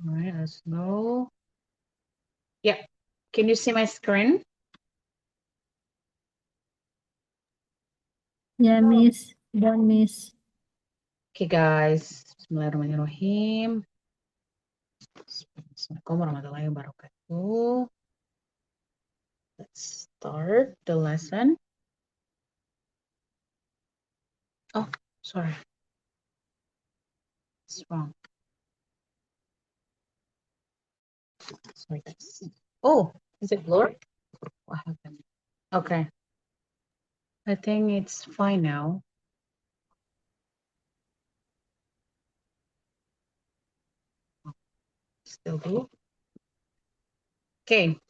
All right, let's go. Yeah, can you see my screen? Ya, Miss. Dan Miss. Okay, guys. Bismillahirrahmanirrahim. Assalamualaikum warahmatullahi wabarakatuh. Let's start the lesson. Oh, sorry. It's wrong. Sorry, guys. Oh, is it blurred? What happened? Okay. I think it's fine now. Still blue. Okay.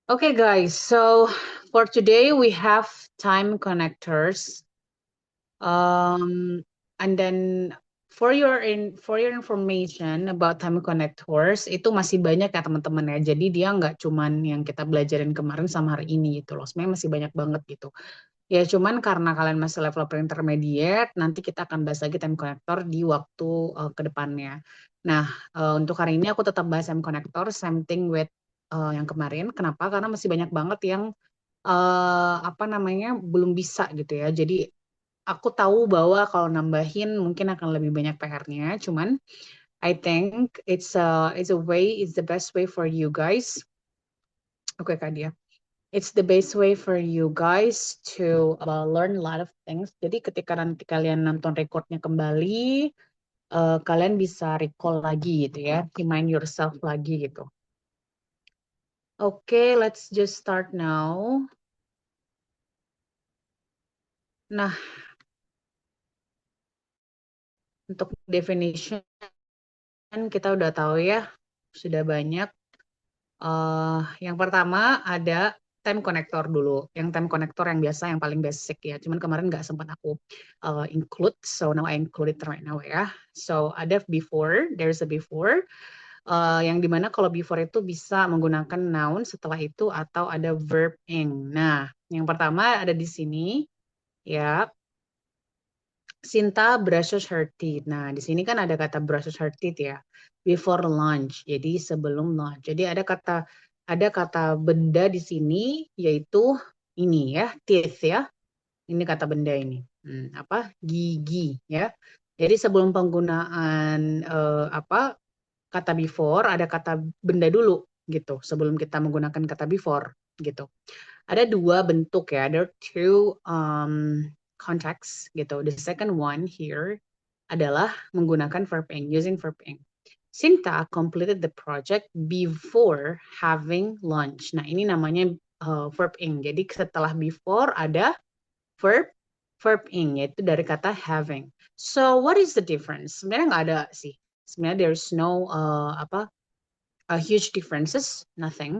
Okay, guys. So for today, we have time connectors. And then for your information about time connectors itu masih banyak ya teman-teman ya. Jadi dia nggak cuman yang kita belajarin kemarin sama hari ini gitu loh. Sebenarnya masih banyak banget gitu. Ya cuman karena kalian masih level intermediate, nanti kita akan bahas lagi time connector di waktu ke depannya. Nah, untuk hari ini aku tetap bahas time connector, same thing with yang kemarin. Kenapa? Karena masih banyak banget yang apa namanya belum bisa gitu ya. Jadi aku tahu bahwa kalau nambahin mungkin akan lebih banyak PR-nya. Cuman I think it's the best way for you guys. Oke Kak Dia. It's the best way for you guys to learn a lot of things. Jadi ketika nanti kalian nonton recordnya kembali, kalian bisa recall lagi gitu ya, remind yourself lagi gitu. Oke, let's just start now. Nah, untuk definition kita udah tahu ya, sudah banyak. Yang pertama ada time connector dulu. Yang time connector yang biasa, yang paling basic ya. Cuman kemarin nggak sempat aku include, so now I include it right now ya. So ada before, there's a before. Yang dimana kalau before itu bisa menggunakan noun setelah itu atau ada verb ing. Nah, yang pertama ada di sini ya. Sinta brushes her teeth. Nah, di sini kan ada kata brushes her teeth ya. Before lunch. Jadi sebelum lunch. Jadi ada kata benda di sini yaitu ini ya, teeth ya. Ini kata benda ini. Apa? Gigi ya. Jadi sebelum penggunaan kata before ada kata benda dulu gitu. Sebelum kita menggunakan kata before gitu. Ada dua bentuk ya. There are two contexts gitu. The second one here adalah menggunakan verb ing, using verb ing. Sinta completed the project before having lunch. Nah, ini namanya verb ing. Jadi setelah before ada verb ing, yaitu dari kata having. So, what is the difference? Sebenarnya nggak ada sih. Sebenarnya there's no huge differences, nothing.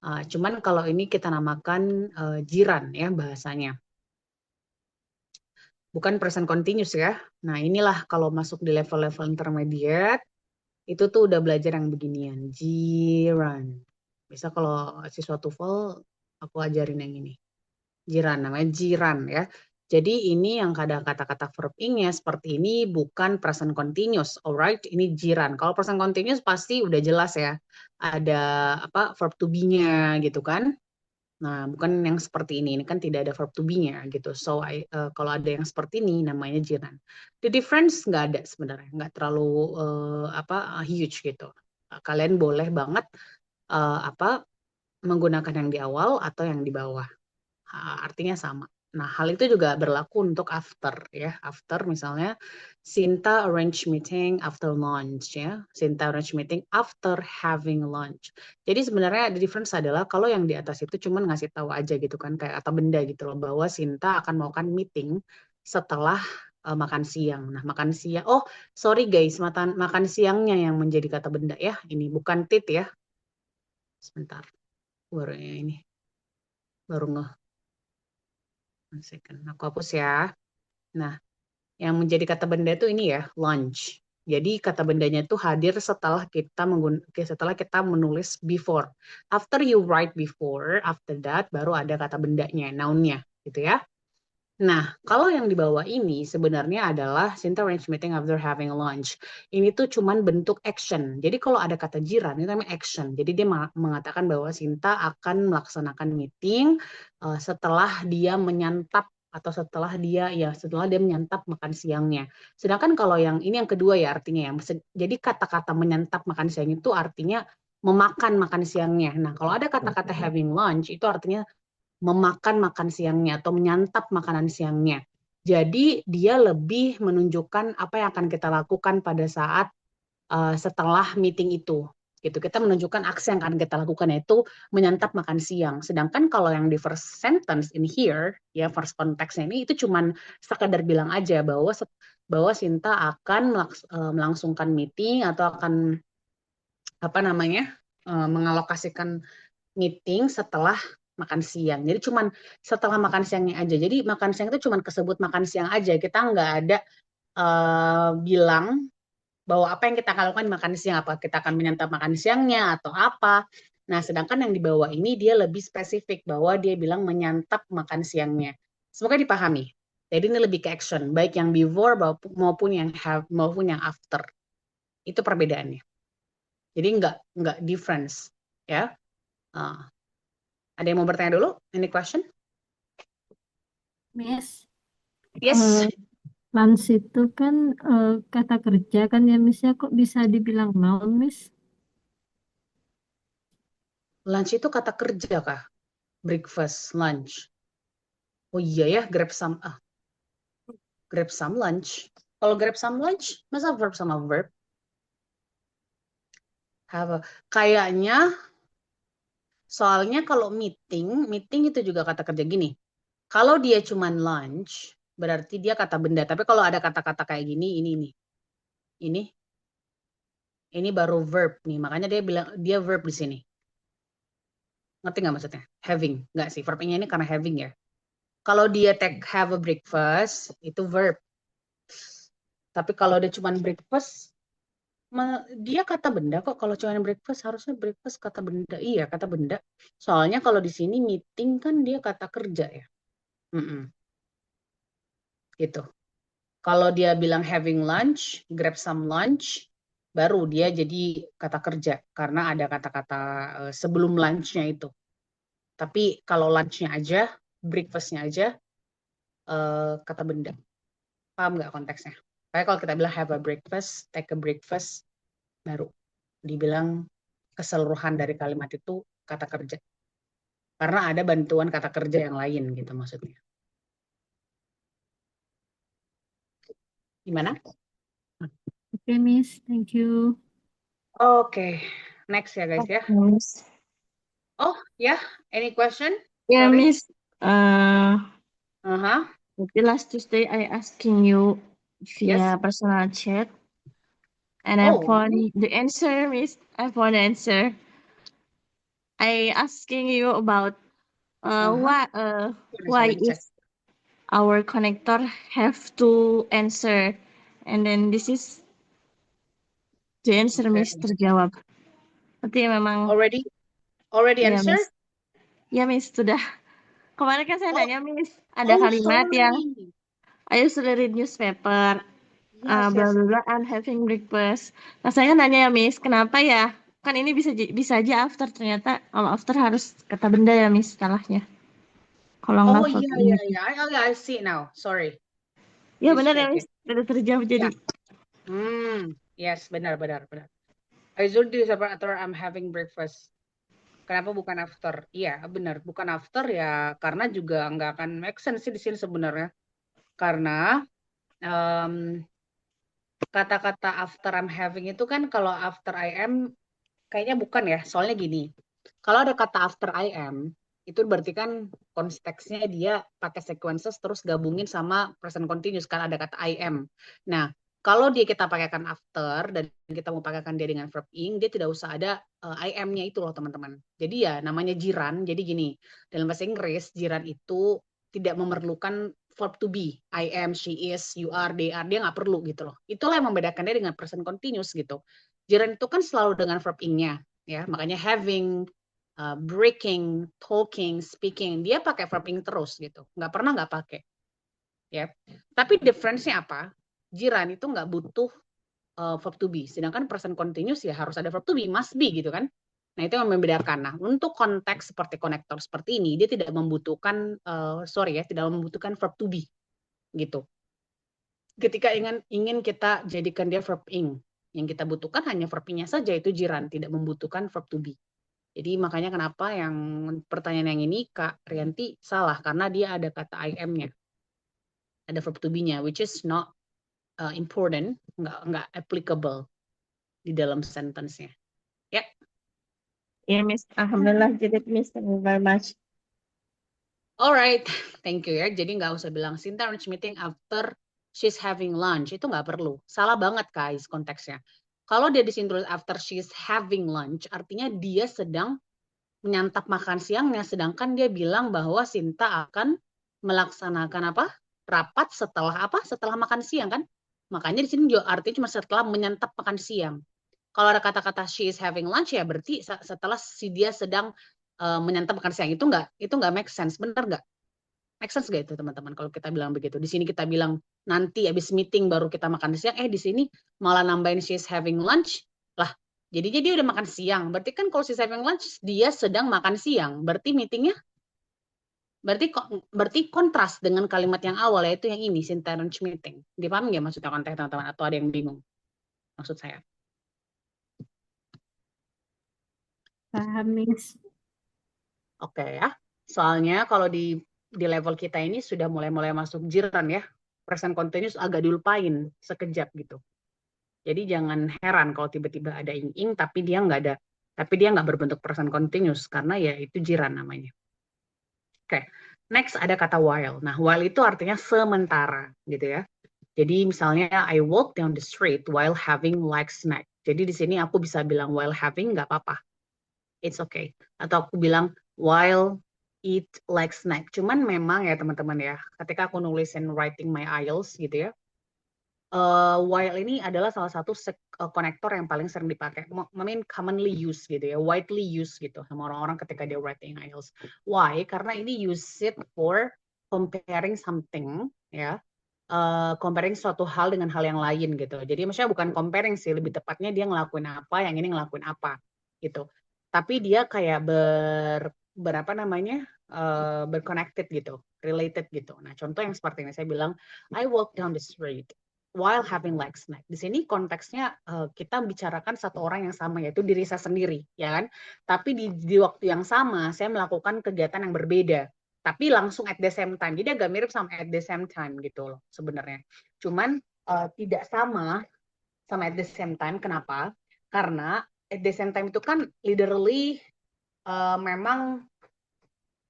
Cuman kalau ini kita namakan jiran ya bahasanya. Bukan present continuous ya. Nah inilah kalau masuk di level-level intermediate, itu tuh udah belajar yang beginian. Jiran. Bisa kalau siswa TOEFL, aku ajarin yang ini. Jiran, namanya jiran ya. Jadi ini yang ada kata-kata verb ing-nya seperti ini bukan present continuous, alright? Ini jiran. Kalau present continuous pasti udah jelas ya. Ada apa verb to be-nya gitu kan. Nah, bukan yang seperti ini. Ini kan tidak ada verb to be-nya gitu. So, kalau ada yang seperti ini namanya jiran. The difference nggak ada sebenarnya, nggak terlalu huge gitu. Kalian boleh banget menggunakan yang di awal atau yang di bawah. Artinya sama. Nah, hal itu juga berlaku untuk after ya. After misalnya Sinta arrange meeting after lunch ya. Sinta arrange meeting after having lunch. Jadi sebenarnya the difference adalah kalau yang di atas itu cuma ngasih tahu aja gitu kan kayak atau benda gitu loh bahwa Sinta akan melakukan meeting setelah makan siang. Nah, makan siang. Oh, sorry guys, makan siangnya yang menjadi kata benda ya. Ini bukan tit ya. Sebentar. Baru ini. Baru ngeh. One second. Aku hapus ya. Nah, yang menjadi kata benda itu ini ya, lunch. Jadi kata bendanya itu hadir setelah kita menulis before. After you write before, after that baru ada kata bendanya, noun-nya, gitu ya. Nah, kalau yang di bawah ini sebenarnya adalah Sinta arrange meeting after having lunch. Ini tuh cuman bentuk action. Jadi kalau ada kata jiran, itu namanya action. Jadi dia mengatakan bahwa Sinta akan melaksanakan meeting setelah dia menyantap atau setelah dia menyantap makan siangnya. Sedangkan kalau yang ini yang kedua ya artinya ya. Jadi kata-kata menyantap makan siang itu artinya memakan makan siangnya. Nah, kalau ada kata-kata having lunch itu artinya memakan makan siangnya atau menyantap makanan siangnya. Jadi dia lebih menunjukkan apa yang akan kita lakukan pada saat setelah meeting itu. Gitu. Kita menunjukkan aksi yang akan kita lakukan yaitu menyantap makan siang. Sedangkan kalau yang di first sentence in here, ya first konteksnya ini itu cuman sekadar bilang aja bahwa Sinta akan melangsungkan meeting atau akan apa namanya mengalokasikan meeting setelah makan siang. Jadi cuman setelah makan siangnya aja. Jadi makan siang itu cuman kesebut makan siang aja. Kita nggak ada bilang bahwa apa yang kita akan lakukan di makan siang. Apa kita akan menyantap makan siangnya atau apa. Nah, sedangkan yang di bawah ini dia lebih spesifik bahwa dia bilang menyantap makan siangnya. Semoga dipahami. Jadi ini lebih ke action, baik yang before maupun yang have maupun yang after. Itu perbedaannya. Jadi nggak difference, ya. Ah, ada yang mau bertanya dulu? Any question? Miss, Yes. eh, lunch itu kan kata kerja kan ya Miss ya, kok bisa dibilang noun Miss? Lunch itu kata kerja kah? Breakfast, lunch. Oh iya ya, grab some lunch. Kalau grab some lunch, masa verb sama verb? Have a, kayaknya soalnya kalau meeting itu juga kata kerja gini. Kalau dia cuman lunch, berarti dia kata benda. Tapi kalau ada kata-kata kayak gini, ini, ini baru verb nih. Makanya dia bilang dia verb di sini. Ngerti nggak maksudnya? Having, nggak sih? Verbnya ini karena having ya. Kalau dia take have a breakfast, itu verb. Tapi kalau dia cuma breakfast, dia kata benda kok. Kalau cuma breakfast, harusnya breakfast kata benda. Iya, kata benda. Soalnya kalau di sini meeting kan dia kata kerja ya. Mm-mm, gitu. Kalau dia bilang having lunch, grab some lunch, baru dia jadi kata kerja. Karena ada kata-kata sebelum lunchnya itu. Tapi kalau lunchnya aja, breakfastnya aja, kata benda. Paham nggak konteksnya? Kayak kalau kita bilang have a breakfast, take a breakfast, baru dibilang keseluruhan dari kalimat itu kata kerja. Karena ada bantuan kata kerja yang lain gitu maksudnya. Gimana? Oke Miss, thank you. Oke, next ya guys ya. Miss. Oh ya, any question? Yeah, Sorry. Miss. Uh-huh. The last Tuesday I asking you Yes. via personal chat, and I Oh, found the answer, Miss. I found the answer. I asking you about uh-huh. why Let me check. is our connector have to answer, and then this is the answer, Okay. Miss, terjawab. Berarti memang Already ya, answer? Miss. Ya, Miss, sudah. Kemarin kan saya Oh, nanya, Miss, ada oh kalimat yang sorry. I used to read newspaper. Yes, Bla yes. bla bla, I'm having breakfast. Nah, saya nanya ya, Miss, kenapa ya? Kan ini bisa aja after, ternyata kalau after harus kata benda ya, Miss, salahnya. Kalau Oh nggak iya, verb iya, ini. iya. I see it now. Sorry. Ya Please benar ya, check Miss. it. Udah terjawab jadi. Ya. Yes, benar, benar, benar. I should do after I'm having breakfast. Kenapa bukan after? Iya, benar. Bukan after ya, karena juga nggak akan make sense sih di sini sebenarnya. Karena em, kata-kata after I'm having itu kan kalau after I am kayaknya bukan ya. Soalnya gini, kalau ada kata after I am, itu berarti kan konteksnya dia pakai sequences terus gabungin sama present continuous kan ada kata I am. Nah, kalau dia kita pakaikan after dan kita mau pakaikan dia dengan verb ing, dia tidak usah ada I am-nya itu loh teman-teman. Jadi ya namanya jiran. Jadi gini, dalam bahasa Inggris jiran itu tidak memerlukan verb to be. I am, she is, you are, they are. Dia nggak perlu gitu loh. Itulah yang membedakan dia dengan present continuous gitu. Jiran itu kan selalu dengan verb ing-nya ya makanya having breaking talking speaking dia pakai verb ing terus gitu nggak pernah nggak pakai ya. Tapi difference-nya apa? Jiran itu nggak butuh verb to be, sedangkan present continuous ya harus ada verb to be, must be gitu kan. Nah itu yang membedakan. Nah untuk konteks seperti konektor seperti ini, dia tidak membutuhkan tidak membutuhkan verb to be gitu. Ketika ingin kita jadikan dia verb ing, yang kita butuhkan hanya verb ing-nya saja, itu jiran, tidak membutuhkan verb to be. Jadi makanya kenapa yang pertanyaan yang ini Kak Rianti salah, karena dia ada kata I am-nya, ada verb to be-nya, which is not important, nggak applicable di dalam sentence-nya. Ya, Ya, Miss. Alhamdulillah, jadi Miss. Thank you very much. alright, thank you ya. Jadi nggak usah bilang Sinta arrange meeting after she's having lunch, itu nggak perlu. Salah banget guys konteksnya. Kalau dia disintulis after she's having lunch, artinya dia sedang menyantap makan siangnya, sedangkan dia bilang bahwa Sinta akan melaksanakan apa? Rapat setelah apa? Setelah makan siang kan? Makanya di sini juga artinya cuma setelah menyantap makan siang. Kalau ada kata-kata she is having lunch ya berarti setelah si dia sedang menyantap makan siang, itu nggak make sense, benar nggak? Make sense gak itu teman-teman kalau kita bilang begitu? Di sini kita bilang nanti habis meeting baru kita makan siang, di sini malah nambahin she's having lunch. Lah, jadinya dia udah makan siang. Berarti kan kalau she's having lunch dia sedang makan siang. Berarti meetingnya berarti kontras dengan kalimat yang awal yaitu yang ini synchronous meeting. Dipahami nggak maksudnya konteks teman-teman atau ada yang bingung maksud saya? Paham, Miss. Oke ya. Soalnya kalau di level kita ini sudah mulai masuk jiran ya. Present continuous agak dilupain sekejap gitu. Jadi jangan heran kalau tiba-tiba ada ing-ing tapi dia nggak berbentuk present continuous karena ya itu jiran namanya. Oke. Next ada kata while. Nah, while itu artinya sementara gitu ya. Jadi misalnya I walk down the street while having like snack. Jadi di sini aku bisa bilang while having nggak apa-apa. It's okay. Atau aku bilang while eat like snack. Cuman memang ya teman-teman ya, ketika aku nulisin writing my IELTS gitu ya, while ini adalah salah satu konektor yang paling sering dipakai. I mean commonly used gitu ya, widely used gitu sama orang-orang ketika dia writing IELTS. Why? Karena ini use it for comparing something ya. Comparing suatu hal dengan hal yang lain gitu. Jadi maksudnya bukan comparing sih, lebih tepatnya dia ngelakuin apa, yang ini ngelakuin apa gitu. Tapi dia kayak berapa namanya berconnected gitu, related gitu. Nah contoh yang seperti ini saya bilang I walk down the street while having like snack. Di sini konteksnya kita bicarakan satu orang yang sama yaitu diri saya sendiri, ya kan? Tapi di waktu yang sama saya melakukan kegiatan yang berbeda tapi langsung at the same time. Jadi agak mirip sama at the same time gitu loh sebenarnya. Cuman tidak sama at the same time. Kenapa? Karena at the same time itu kan literally memang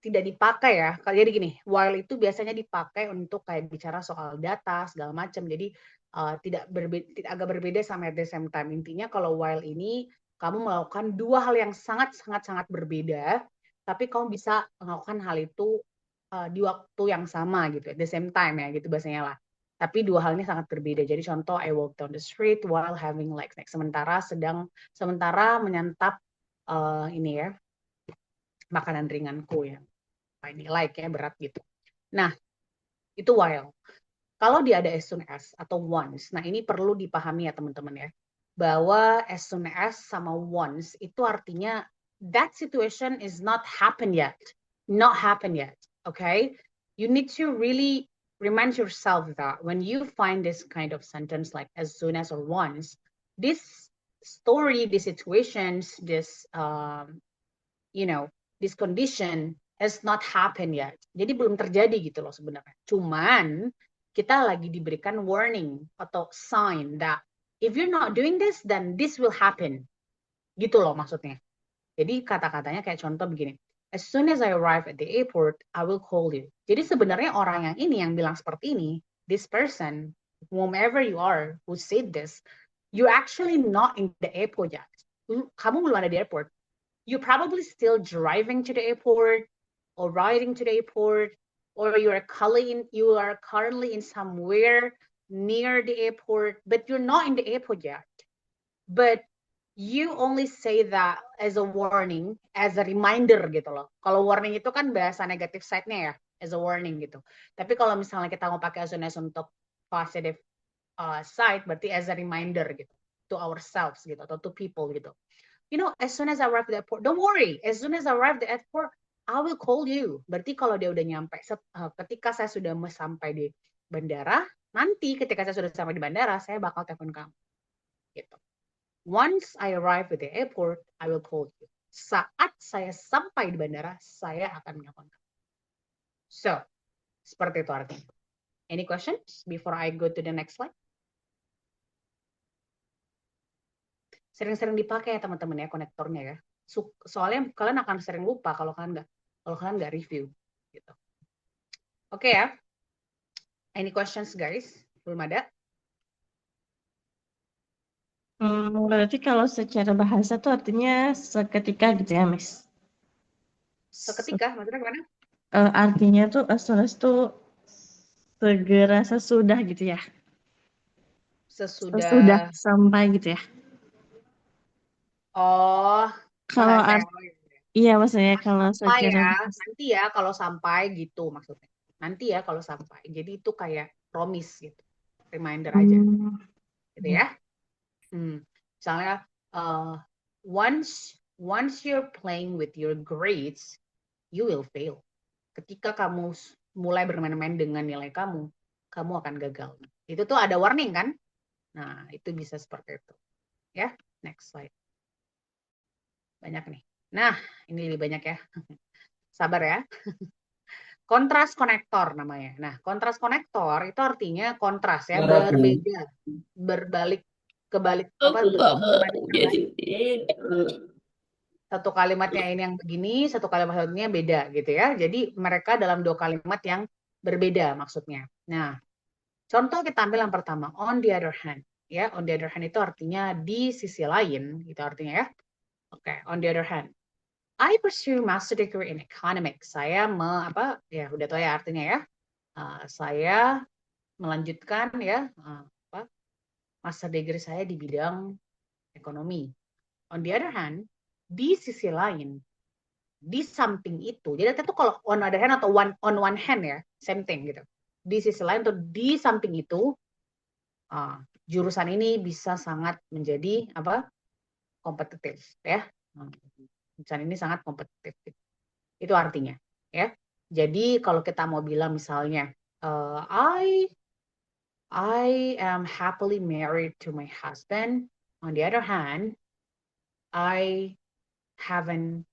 tidak dipakai ya. Jadi gini, while itu biasanya dipakai untuk kayak bicara soal data segala macam. Jadi tidak agak berbeda sama at the same time. Intinya kalau while ini kamu melakukan dua hal yang sangat berbeda, tapi kamu bisa melakukan hal itu di waktu yang sama gitu, at the same time ya gitu bahasanya lah. Tapi dua hal ini sangat berbeda. Jadi contoh I walk down the street while having like snack. Sementara menyantap ini ya makanan ringanku ya. Ini like ya berat gitu. Nah, itu while. Kalau dia ada as soon as atau once, nah ini perlu dipahami ya teman-teman ya, bahwa as soon as sama once itu artinya that situation is not happen yet. Okay? You need to really remind yourself that when you find this kind of sentence like as soon as or once, this story, these situations, this condition has not happened yet. Jadi belum terjadi gitu loh sebenarnya. Cuman kita lagi diberikan warning atau sign that if you're not doing this, then this will happen. Gitu loh maksudnya. Jadi kata-katanya kayak contoh begini. As soon as I arrive at the airport, I will call you. Jadi sebenarnya orang yang ini yang bilang seperti ini, this person, whomever you are who said this, you're actually not in the airport yet. Kamu belum ada di airport. You're probably still driving to the airport or riding to the airport, or you are currently in somewhere near the airport, but you're not in the airport yet. But you only say that as a warning, as a reminder gitu loh. Kalau warning itu kan bahasa negatif side-nya ya, as a warning gitu. Tapi kalau misalnya kita mau pakai as soon as untuk positive side, berarti as a reminder gitu to ourselves gitu atau to people gitu. You know, as soon as I arrive at the airport, don't worry. As soon as I arrive at the airport, I will call you. Berarti kalau dia udah nyampe, ketika saya sudah sampai di bandara, nanti ketika saya sudah sampai di bandara, saya bakal telepon kamu. Gitu. Once I arrive at the airport, I will call you. Saat saya sampai di bandara, saya akan menelpon kamu. So, seperti itu artinya. Any questions before I go to the next slide? Sering-sering dipakai ya teman-teman ya konektornya ya. Soalnya kalian akan sering lupa kalau kalian nggak review gitu. Oke ya. Any questions guys? Belum ada? Berarti kalau secara bahasa tuh artinya seketika gitu ya, Miss? Seketika, maksudnya gimana? Artinya tuh as soon as tuh segera sesudah gitu ya? Sesudah Sesudah. sampai gitu ya? Oh, Kalau bahasa yang iya maksudnya kalau sampai secara ya. Nanti ya kalau sampai gitu maksudnya. Nanti ya kalau sampai. Jadi itu kayak promise gitu. Reminder aja. Gitu ya. Misalnya once you're playing with your grades, you will fail. Ketika kamu mulai bermain-main dengan nilai kamu akan gagal. Itu tuh ada warning kan? Nah, itu bisa seperti itu. Ya, next slide. Banyak nih. Nah, ini lebih banyak ya. Sabar ya. Kontras konektor namanya. Nah, kontras konektor itu artinya kontras ya, berbeda, kebalik apa? Satu kalimatnya ini yang begini, satu kalimat satunya beda gitu ya. Jadi mereka dalam dua kalimat yang berbeda maksudnya. Nah, contoh kita ambil yang pertama, on the other hand. Ya, on the other hand itu artinya di sisi lain, gitu artinya ya. Oke, on the other hand. I pursue master degree in economics. Saya ya udah tahu ya artinya ya. Saya melanjutkan ya master degree saya di bidang ekonomi. On the other hand, di sisi lain, di samping itu, jadi itu kalau on other hand atau on one hand ya, same thing gitu. Di sisi lain atau di samping itu, jurusan ini bisa sangat menjadi kompetitif ya. Jurusan ini sangat kompetitif. Itu artinya ya. Jadi kalau kita mau bilang misalnya, I am happily married to my husband. On the other hand, I haven't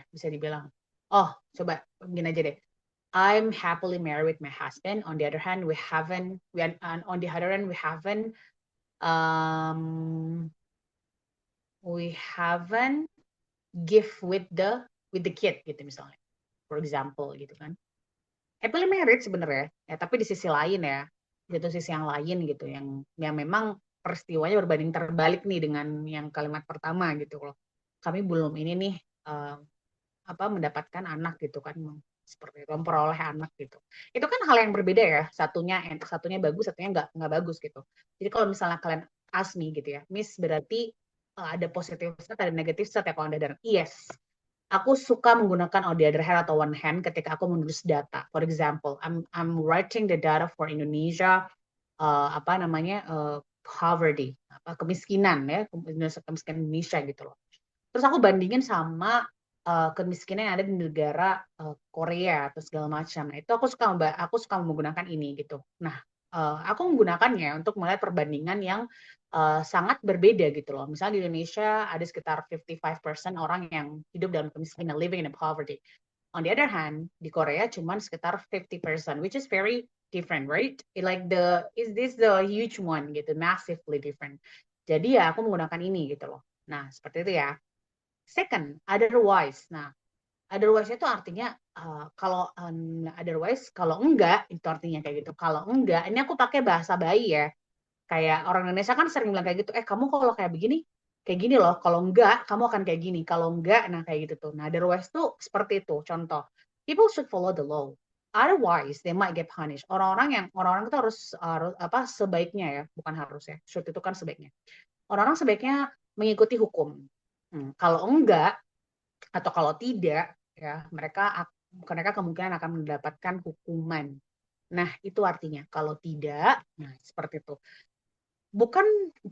bisa dibilang. Oh, coba gini aja deh. I'm happily married with my husband. On the other hand, we haven't give with the kid gitu misalnya. For example gitu kan. Happily married sebenarnya ya, tapi di sisi lain ya, gitu sisi yang lain gitu yang memang peristiwanya berbanding terbalik nih dengan yang kalimat pertama gitu loh. Kami belum ini nih mendapatkan anak gitu kan, seperti itu, memperoleh anak gitu. Itu kan hal yang berbeda ya, satunya bagus, satunya nggak bagus gitu. Jadi kalau misalnya kalian ask me gitu ya, Miss berarti ada positif side, ada negatif side ya kalau Anda. Yes, aku suka menggunakan on the other hand atau one hand ketika aku menulis data. For example, I'm writing the data for Indonesia, poverty, kemiskinan ya, kemiskinan Indonesia gitu loh. Terus aku bandingin sama kemiskinan yang ada di negara Korea atau segala macam. Nah, itu aku suka menggunakan ini gitu. Nah, aku menggunakannya untuk melihat perbandingan yang sangat berbeda gitu loh. Misalnya di Indonesia ada sekitar 55% orang yang hidup dalam kemiskinan, living in poverty. On the other hand, di Korea cuma sekitar 50%, which is very different, right? Is this the huge one gitu, massively different. Jadi ya aku menggunakan ini gitu loh. Nah, seperti itu ya. Second, otherwise. Nah, otherwise itu artinya kalau enggak itu artinya kayak gitu. Kalau enggak, ini aku pakai bahasa bayi ya. Kayak orang Indonesia kan sering bilang kayak gitu. Kamu kalau kayak begini, kayak gini loh. Kalau enggak, kamu akan kayak gini. Kalau enggak, nah kayak gitu tuh. Nah, otherwise tuh seperti itu. Contoh, people should follow the law. Otherwise, they might get punished. Orang-orang itu harus sebaiknya ya, bukan harus ya. Should itu kan sebaiknya. Orang-orang sebaiknya mengikuti hukum. Kalau enggak, Atau kalau tidak, ya mereka kemungkinan akan mendapatkan hukuman. Nah, itu artinya kalau tidak, nah seperti itu. Bukan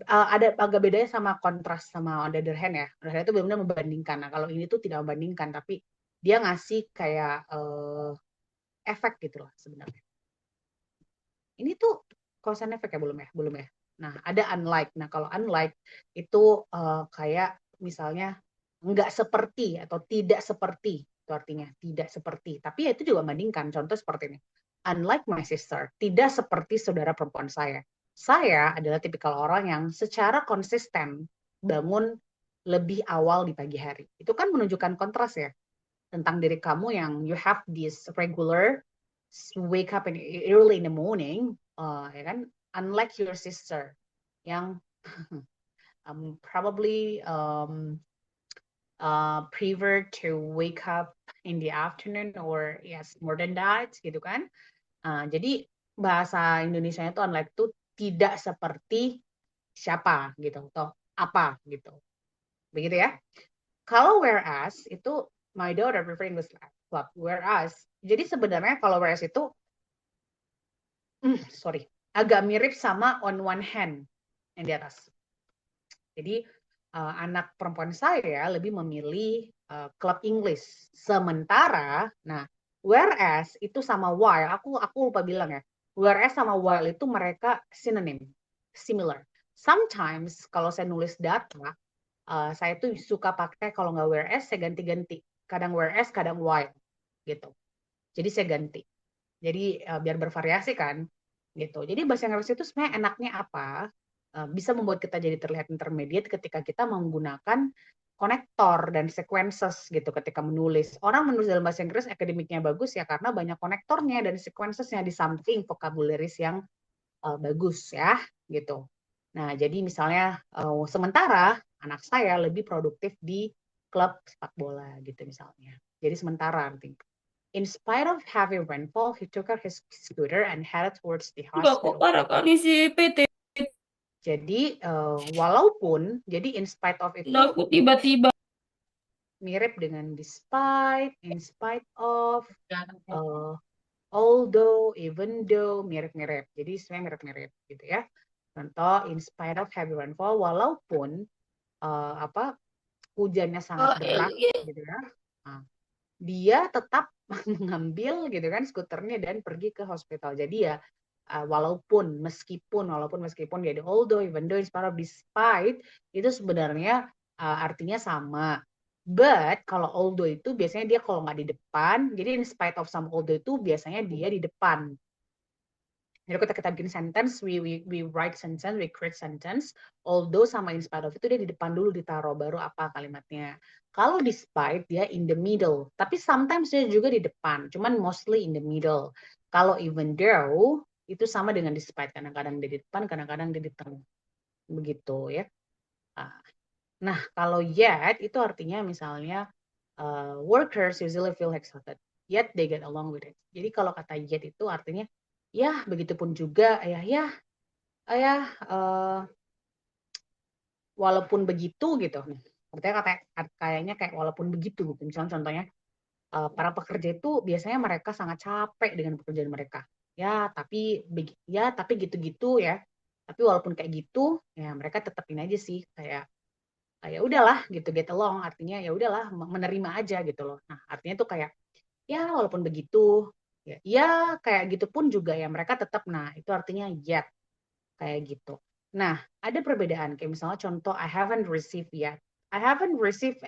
ada agak bedanya sama kontras sama on the other hand ya. On the other hand itu benar-benar membandingkan. Nah, kalau ini tuh tidak membandingkan, tapi dia ngasih kayak efek gitu loh sebenarnya. Ini tuh cause and effect ya belum ya? Belum ya. Nah, ada unlike. Nah, kalau unlike itu kayak misalnya nggak seperti atau tidak seperti. Itu artinya tidak seperti. Tapi ya itu juga membandingkan. Contoh seperti ini. Unlike my sister, tidak seperti saudara perempuan saya. Saya adalah tipikal orang yang secara konsisten bangun lebih awal di pagi hari. Itu kan menunjukkan kontras ya tentang diri kamu yang you have this regular wake up in early in the morning, ya kan? Unlike your sister yang probably prefer to wake up in the afternoon or yes more than that gitu kan. Jadi bahasa Indonesia itu unlike itu tidak seperti siapa gitu atau apa gitu. Begitu ya. Kalau whereas itu my daughter prefer English club. Whereas jadi sebenarnya kalau whereas itu agak mirip sama on one hand yang di atas. Jadi anak perempuan saya lebih memilih klub English. Sementara, nah whereas itu sama while, aku lupa bilang ya. Whereas sama while itu mereka synonym, similar. Sometimes kalau saya nulis data, saya tuh suka pakai kalau nggak whereas saya ganti-ganti. Kadang whereas, kadang while gitu. Jadi saya ganti. Jadi biar bervariasi kan gitu. Jadi bahasa Inggris itu sebenarnya enaknya apa? Bisa membuat kita jadi terlihat intermediate ketika kita menggunakan konektor dan sequences gitu ketika menulis. Orang menulis dalam bahasa Inggris akademiknya bagus ya karena banyak konektornya dan sequencesnya di samping vocabularies yang bagus ya gitu. Nah, jadi misalnya sementara anak saya lebih produktif di klub sepak bola gitu misalnya. Jadi sementara artinya. In spite of heavy rainfall, he took out his scooter and headed towards the Enggak kok hospital. parah kali si PT. Jadi walaupun, jadi in spite of itu Udah aku tiba-tiba. mirip dengan despite, in spite of, although, even though, mirip-mirip. Jadi sebenarnya mirip-mirip gitu ya. Contoh, in spite of heavy rainfall, walaupun hujannya sangat deras gitu ya. Nah, dia tetap mengambil gitu kan skuternya dan pergi ke hospital. Jadi ya walaupun meskipun jadi although, even though, in spite of, despite itu sebenarnya artinya sama. But kalau although itu biasanya dia kalau nggak di depan, jadi in spite of some although itu biasanya dia di depan. Jadi kita bikin sentence, we write sentence, we create sentence, although sama in spite of itu dia di depan dulu ditaruh, baru apa kalimatnya. Kalau despite dia in the middle, tapi sometimes dia juga di depan, cuman mostly in the middle. Kalau even though itu sama dengan despite, kadang-kadang dia di depan, kadang-kadang dia di tengah. Begitu ya. Nah, kalau yet itu artinya misalnya workers usually feel exhausted, yet they get along with it. Jadi kalau kata yet itu artinya ya begitupun juga walaupun begitu gitu. Artinya kayaknya kayak walaupun begitu gitu. Misalnya contohnya para pekerja itu biasanya mereka sangat capek dengan pekerjaan mereka. Ya tapi gitu-gitu ya. Tapi walaupun kayak gitu ya mereka tetapin aja sih kayak ya udahlah gitu, get along artinya ya udahlah menerima aja gitu loh. Nah artinya tuh kayak ya walaupun begitu ya kayak gitu pun juga ya mereka tetap, nah itu artinya yet kayak gitu. Nah ada perbedaan kayak misalnya contoh I haven't received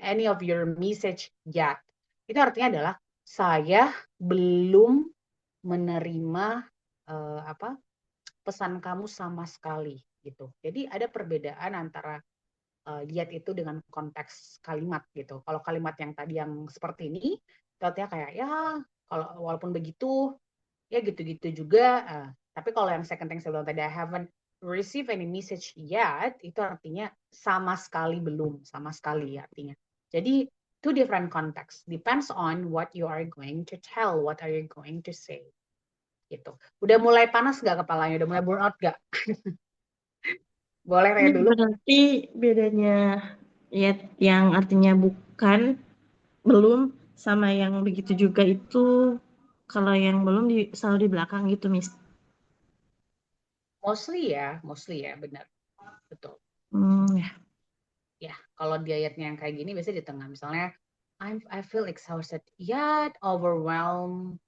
any of your message yet, itu artinya adalah saya belum menerima pesan kamu sama sekali gitu. Jadi ada perbedaan antara yet itu dengan konteks kalimat gitu. Kalau kalimat yang tadi yang seperti ini, artinya kayak ya kalau walaupun begitu ya gitu-gitu juga. Tapi kalau yang second yang saya bilang tadi I haven't received any message yet, itu artinya sama sekali belum, sama sekali artinya. Jadi two different context, depends on what you are going to tell, what are you going to say. Gitu. Udah mulai panas nggak kepalanya? Udah mulai burn out nggak? Boleh Ini dulu. berarti bedanya yet yang artinya bukan belum sama yang begitu juga itu kalau yang belum selalu di belakang gitu, Miss. Mostly ya, benar. Betul. Ya. Ya, kalau dietnya yang kayak gini biasanya di tengah. Misalnya, I feel exhausted yet overwhelmed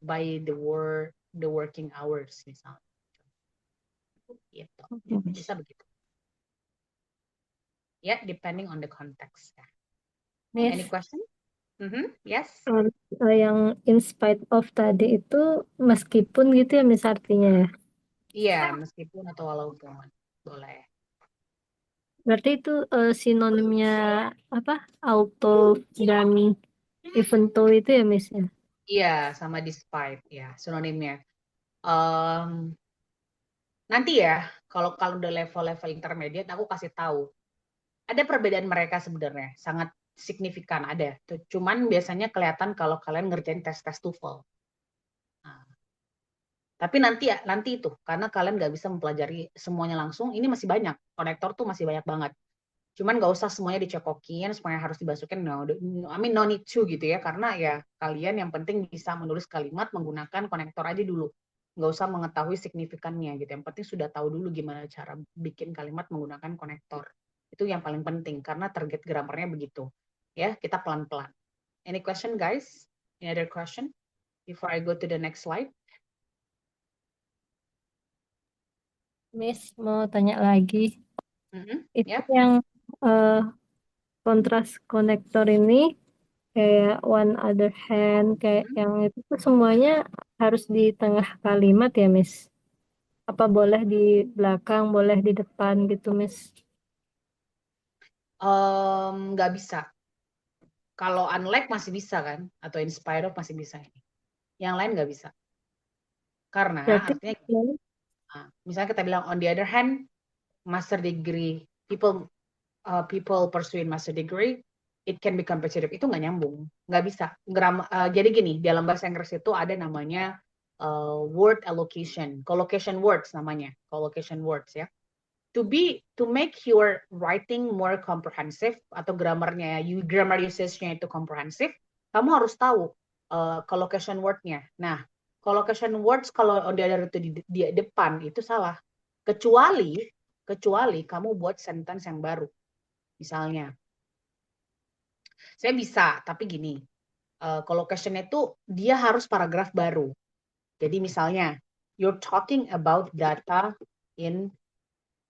by the working hours misalnya. Gitu. Oke, Miss. Bisa begitu. Ya, depending on the context. Ya. Any Miss, question? Yes. yang in spite of tadi itu meskipun gitu ya Miss artinya ya. Iya, meskipun atau walaupun. Boleh. Berarti itu sinonimnya apa? Auto dan even though itu ya Miss ya. Iya, sama despite ya, sinonimnya. Nanti ya, kalau udah level-level intermediate, aku kasih tahu. Ada perbedaan mereka sebenarnya, sangat signifikan ada. Cuman biasanya kelihatan kalau kalian ngerjain tes-tes TOEFL. Nah, tapi nanti itu, karena kalian nggak bisa mempelajari semuanya langsung, ini masih banyak. Konektor tuh masih banyak banget. Cuman nggak usah semuanya dicekokin, semuanya harus dimasukin. No, I mean no need to gitu ya, karena ya kalian yang penting bisa menulis kalimat menggunakan konektor aja dulu. Nggak usah mengetahui signifikannya gitu. Yang penting sudah tahu dulu gimana cara bikin kalimat menggunakan konektor. Itu yang paling penting, karena target grammarnya begitu. Ya, kita pelan-pelan. Any question guys? Any other question? Before I go to the next slide. Miss mau tanya lagi. Itu Ya. yang kontras konektor ini kayak one other hand kayak yang itu tuh semuanya harus di tengah kalimat ya Miss. Apa boleh di belakang, boleh di depan gitu Miss? Nggak bisa. Kalau unlike masih bisa kan, atau in spite of masih bisa ini. Yang lain nggak bisa. Karena Berarti artinya, misalnya kita bilang on the other hand, master degree, people pursuing master degree, it can be competitive. Itu nggak nyambung, nggak bisa. Jadi gini, dalam bahasa Inggris itu ada namanya word allocation, collocation words namanya, collocation words ya. To make your writing more comprehensive atau grammar usage-nya itu comprehensive, kamu harus tahu collocation word-nya. Nah, collocation words kalau ada itu di depan itu salah. Kecuali kamu buat sentence yang baru. Misalnya, saya bisa, tapi gini, collocation itu dia harus paragraf baru. Jadi misalnya, you're talking about data in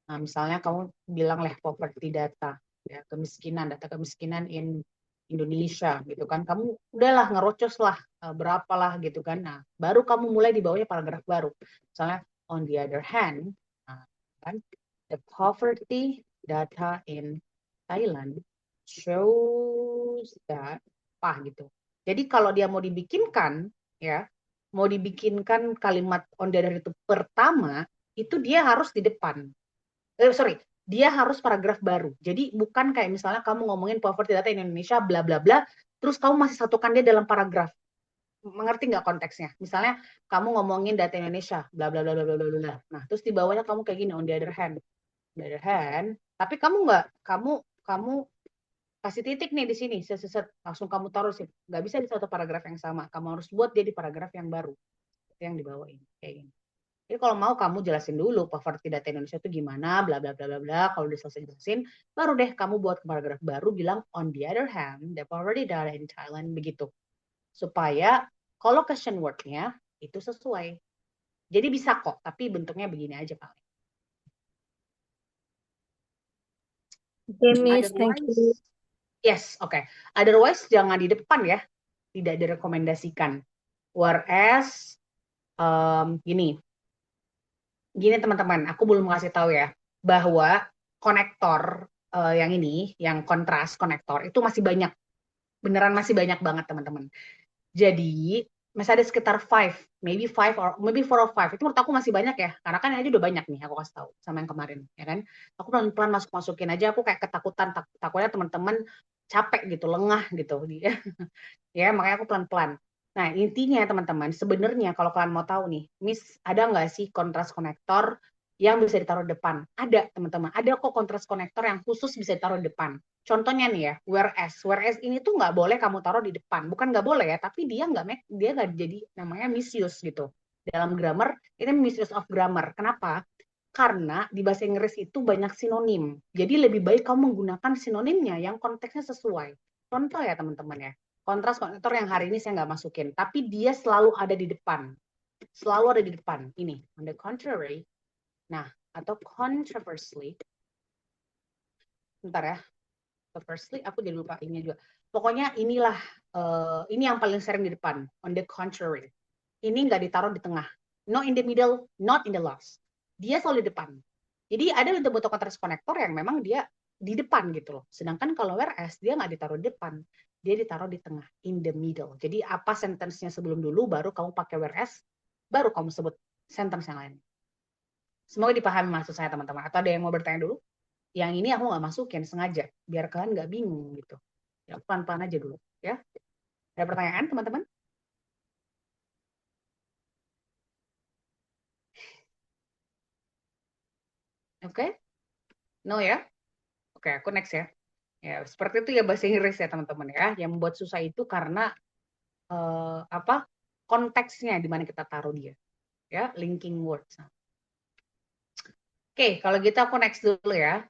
misalnya kamu bilang poverty data, ya data kemiskinan in Indonesia gitu kan, kamu udahlah ngerocos lah berapalah gitu kan, nah baru kamu mulai di bawahnya paragraf baru, misalnya on the other hand, kan the poverty data in Thailand shows that gitu. Jadi kalau dia mau dibikinkan kalimat on the other itu pertama, itu dia harus di depan. Dia harus paragraf baru. Jadi bukan kayak misalnya kamu ngomongin poverty data Indonesia bla bla bla, terus kamu masih satukan dia dalam paragraf. Mengerti nggak konteksnya? Misalnya kamu ngomongin data Indonesia bla bla bla bla bla bla. Nah, terus di bawahnya kamu kayak gini on the other hand. Tapi kamu kasih titik nih di sini, langsung kamu taruh sih. Nggak bisa di satu paragraf yang sama. Kamu harus buat dia di paragraf yang baru. Itu yang di bawah ini kayak gini. Jadi kalau mau kamu jelasin dulu poverty data Indonesia itu gimana, bla bla bla bla bla. Kalau udah selesai jelasin, baru deh kamu buat paragraf baru bilang on the other hand, the poverty data in Thailand begitu. Supaya collocation word-nya itu sesuai. Jadi bisa kok, tapi bentuknya begini aja paling. Oke, Miss, thank you. Yes, oke. Otherwise jangan di depan ya, tidak direkomendasikan. Whereas gini teman-teman, aku belum ngasih tahu ya bahwa konektor yang ini, yang kontras konektor itu masih banyak, beneran masih banyak banget teman-teman. Jadi masih ada sekitar 5, maybe 4 or 5. Itu menurut aku masih banyak ya, karena kan aja udah banyak nih aku kasih tahu sama yang kemarin, ya kan? Aku pelan-pelan masukin aja, aku kayak ketakutan, takutnya teman-teman capek gitu, lengah gitu, ya makanya aku pelan-pelan. Nah intinya teman-teman, sebenarnya kalau kalian mau tahu nih, Miss ada nggak sih kontras konektor yang bisa ditaruh depan. Ada teman-teman, ada kok kontras konektor yang khusus bisa ditaruh depan. Contohnya nih ya, whereas ini tuh nggak boleh kamu taruh di depan. Bukan nggak boleh ya, tapi dia nggak jadi namanya misuse gitu. Dalam grammar ini misuse of grammar. Kenapa? Karena di bahasa Inggris itu banyak sinonim. Jadi lebih baik kamu menggunakan sinonimnya yang konteksnya sesuai. Contoh ya teman-teman ya, kontras konektor yang hari ini saya nggak masukin, tapi dia selalu ada di depan. Selalu ada di depan. Ini, on the contrary. Nah, atau controversially. Bentar ya. Controversially, aku jadi lupa ini juga. Pokoknya inilah, ini yang paling sering di depan. On the contrary. Ini nggak ditaruh di tengah. Not in the middle, not in the last. Dia selalu di depan. Jadi ada bentuk-bentuk kontras konektor yang memang dia di depan gitu loh. Sedangkan kalau whereas dia nggak ditaruh di depan, dia ditaruh di tengah, in the middle. Jadi apa sentence-nya sebelum dulu, baru kamu pakai whereas, baru kamu sebut sentence yang lain. Semoga dipahami maksud saya teman-teman. Atau ada yang mau bertanya dulu? Yang ini aku nggak masukin sengaja, biar kalian nggak bingung gitu. Ya pelan-pelan aja dulu ya. Ada pertanyaan teman-teman? Oke? No ya? Oke, aku next ya. Ya, seperti itu ya bahasa Inggris ya teman-teman ya. Yang membuat susah itu karena apa? Konteksnya di mana kita taruh dia. Ya, linking words. Oke, kalau gitu aku next dulu ya.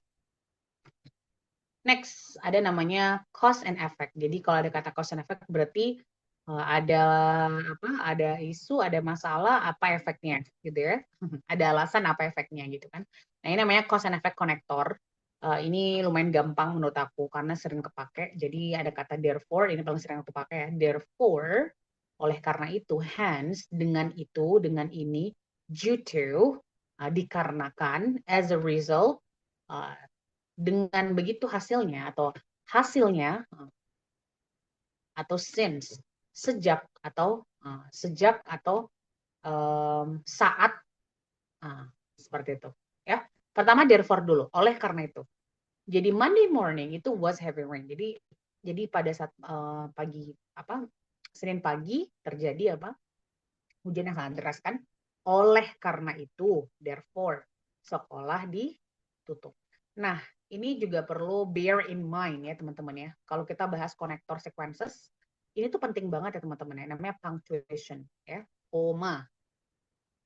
Next, ada namanya cause and effect. Jadi kalau ada kata cause and effect berarti ada apa? Ada isu, ada masalah, apa efeknya gitu ya. Ada alasan apa efeknya gitu kan. Nah, ini namanya cause and effect connector. Ini lumayan gampang menurut aku karena sering kepake. Jadi ada kata therefore, ini paling sering aku pakai ya. Therefore, oleh karena itu, hence, dengan itu, dengan ini, due to, dikarenakan, as a result, uh, dengan begitu hasilnya atau since, sejak atau saat, seperti itu ya. Pertama therefore dulu, oleh karena itu. Jadi Monday morning itu was heavy rain. Jadi pada saat Senin pagi terjadi hujan yang sangat deras kan. Oleh karena itu, therefore sekolah ditutup. Nah, ini juga perlu bear in mind ya teman-teman ya. Kalau kita bahas connector sequences, ini tuh penting banget ya teman-teman ya. Namanya punctuation ya, koma.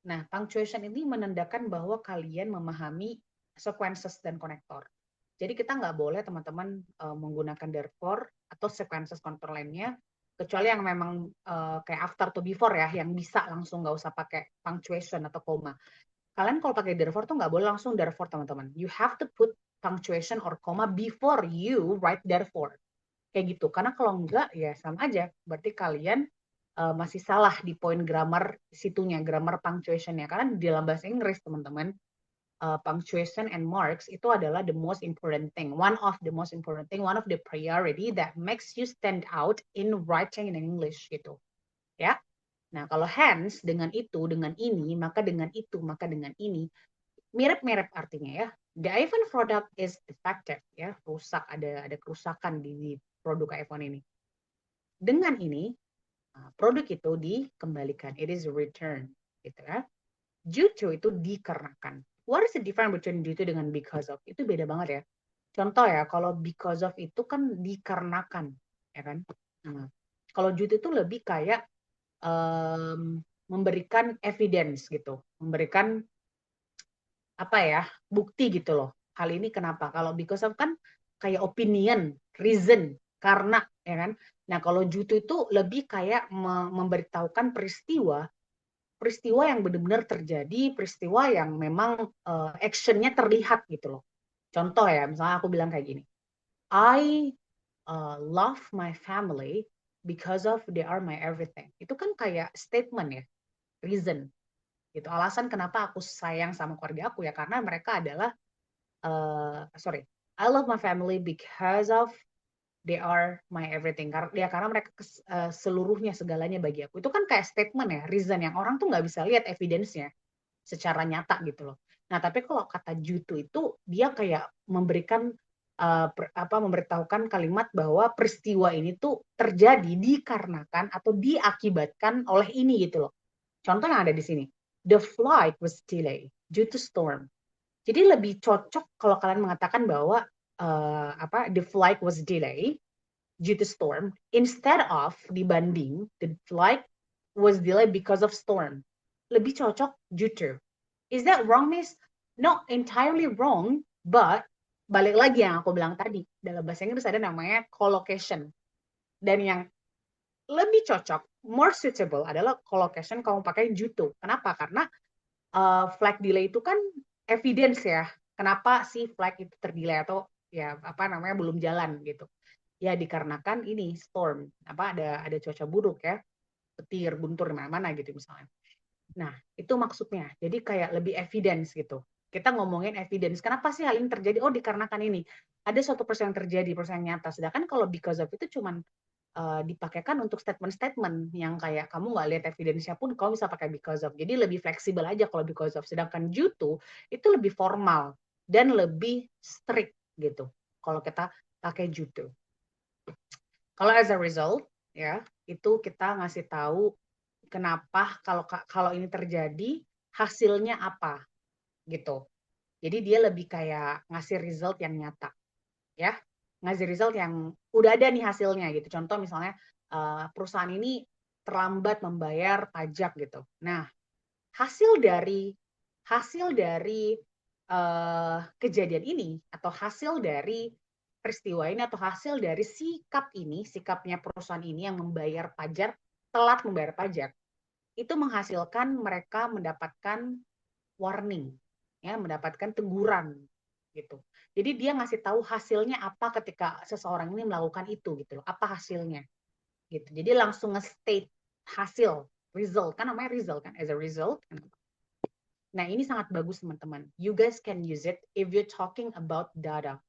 Nah, punctuation ini menandakan bahwa kalian memahami sequences dan konektor. Jadi kita nggak boleh teman-teman menggunakan therefore atau sequences konektor lainnya, kecuali yang memang kayak after to before ya, yang bisa langsung nggak usah pakai punctuation atau koma. Kalian kalau pakai therefore tuh nggak boleh langsung therefore teman-teman. You have to put punctuation or comma before you write therefore. Kayak gitu. Karena kalau enggak ya sama aja. Berarti kalian masih salah di poin grammar situnya, grammar punctuation-nya. Karena di dalam bahasa Inggris teman-teman, punctuation and marks itu adalah the most important thing, one of the most important thing, one of the priority that makes you stand out in writing in English gitu. Ya. Nah, kalau hence dengan itu, dengan ini, maka dengan itu, maka dengan ini mirip-mirip artinya ya. The iPhone product is defective ya, rusak, ada kerusakan di produk iPhone ini. Dengan ini produk itu dikembalikan, it is returned gitu ya. Due to itu dikarenakan. What is the difference between due to dengan because of? Itu beda banget ya. Contoh ya, kalau because of itu kan dikarenakan, ya kan? Nah, kalau due to itu lebih kayak memberikan evidence gitu, memberikan bukti gitu loh. Hal ini kenapa? Kalau because of kan kayak opinion, reason, karena, ya kan? Nah, kalau due to itu lebih kayak memberitahukan peristiwa yang benar-benar terjadi, peristiwa yang memang action-nya terlihat gitu loh. Contoh ya, misalnya aku bilang kayak gini, I love my family because of they are my everything. Itu kan kayak statement ya, reason. Gitu. Alasan kenapa aku sayang sama keluarga aku ya karena mereka adalah I love my family because of they are my everything. Karena mereka seluruhnya, segalanya bagi aku. Itu kan kayak statement ya, reason yang orang tuh nggak bisa lihat evidence-nya secara nyata gitu loh. Nah, tapi kalau kata jutu itu dia kayak memberikan memberitahukan kalimat bahwa peristiwa ini tuh terjadi dikarenakan atau diakibatkan oleh ini gitu loh. Contoh yang ada di sini. The flight was delayed due to storm. Jadi lebih cocok kalau kalian mengatakan bahwa the flight was delayed due to storm instead of dibanding the flight was delayed because of storm. Lebih cocok due to. Is that wrong, Miss? Not entirely wrong, but balik lagi yang aku bilang tadi, dalam bahasa Inggris ada namanya collocation. Dan yang lebih cocok, more suitable adalah collocation kamu pakai due to. Kenapa? Karena flight delay itu kan evidence ya. Kenapa sih flight itu terdelay atau ya apa namanya belum jalan gitu. Ya dikarenakan ini storm, ada cuaca buruk ya, petir, guntur di mana-mana gitu misalnya. Nah, itu maksudnya. Jadi kayak lebih evidence gitu. Kita ngomongin evidence. Kenapa sih hal ini terjadi? Oh, dikarenakan ini. Ada suatu persen yang terjadi, persen yang nyata. Sedangkan kalau because of itu cuman dipakaikan untuk statement-statement yang kayak kamu nggak lihat evidence-nya pun kamu bisa pakai because of. Jadi lebih fleksibel aja kalau because of. Sedangkan due to itu lebih formal dan lebih strict gitu. Kalau kita pakai due to. Kalau as a result ya, itu kita ngasih tahu kenapa kalau ini terjadi hasilnya apa gitu. Jadi dia lebih kayak ngasih result yang nyata ya, ngasih result yang udah ada nih hasilnya gitu. Contoh misalnya perusahaan ini terlambat membayar pajak gitu. Nah, hasil dari kejadian ini atau hasil dari peristiwa ini atau hasil dari sikapnya perusahaan ini yang membayar pajak, telat membayar pajak, itu menghasilkan mereka mendapatkan warning, ya, mendapatkan teguran gitu. Jadi dia ngasih tahu hasilnya apa ketika seseorang ini melakukan itu gitu loh. Apa hasilnya gitu. Jadi langsung nge-state hasil, result, kan namanya result kan, as a result. Nah, ini sangat bagus teman-teman. You guys can use it if you're talking about data.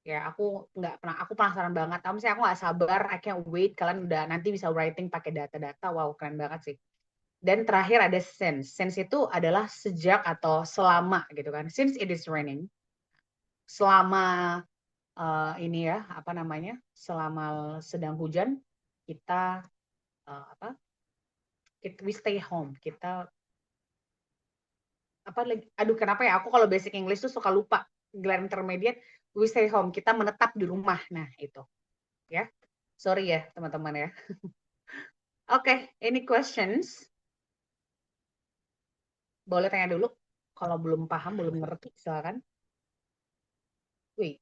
Ya, aku penasaran banget. Aku nggak sabar, I can't wait kalian udah nanti bisa writing pakai data-data. Wow, keren banget sih. Dan terakhir ada since. Since itu adalah sejak atau selama gitu kan. Since it is raining. Selama ini ya, selama sedang hujan, kita we stay home. Kita kenapa ya? Aku kalau basic English tuh suka lupa. Gelar intermediate, we stay home. Kita menetap di rumah. Nah, itu. Ya. Sorry ya, teman-teman ya. Oke, any questions? Boleh tanya dulu. Kalau belum paham, belum ngerti, silakan. Wait.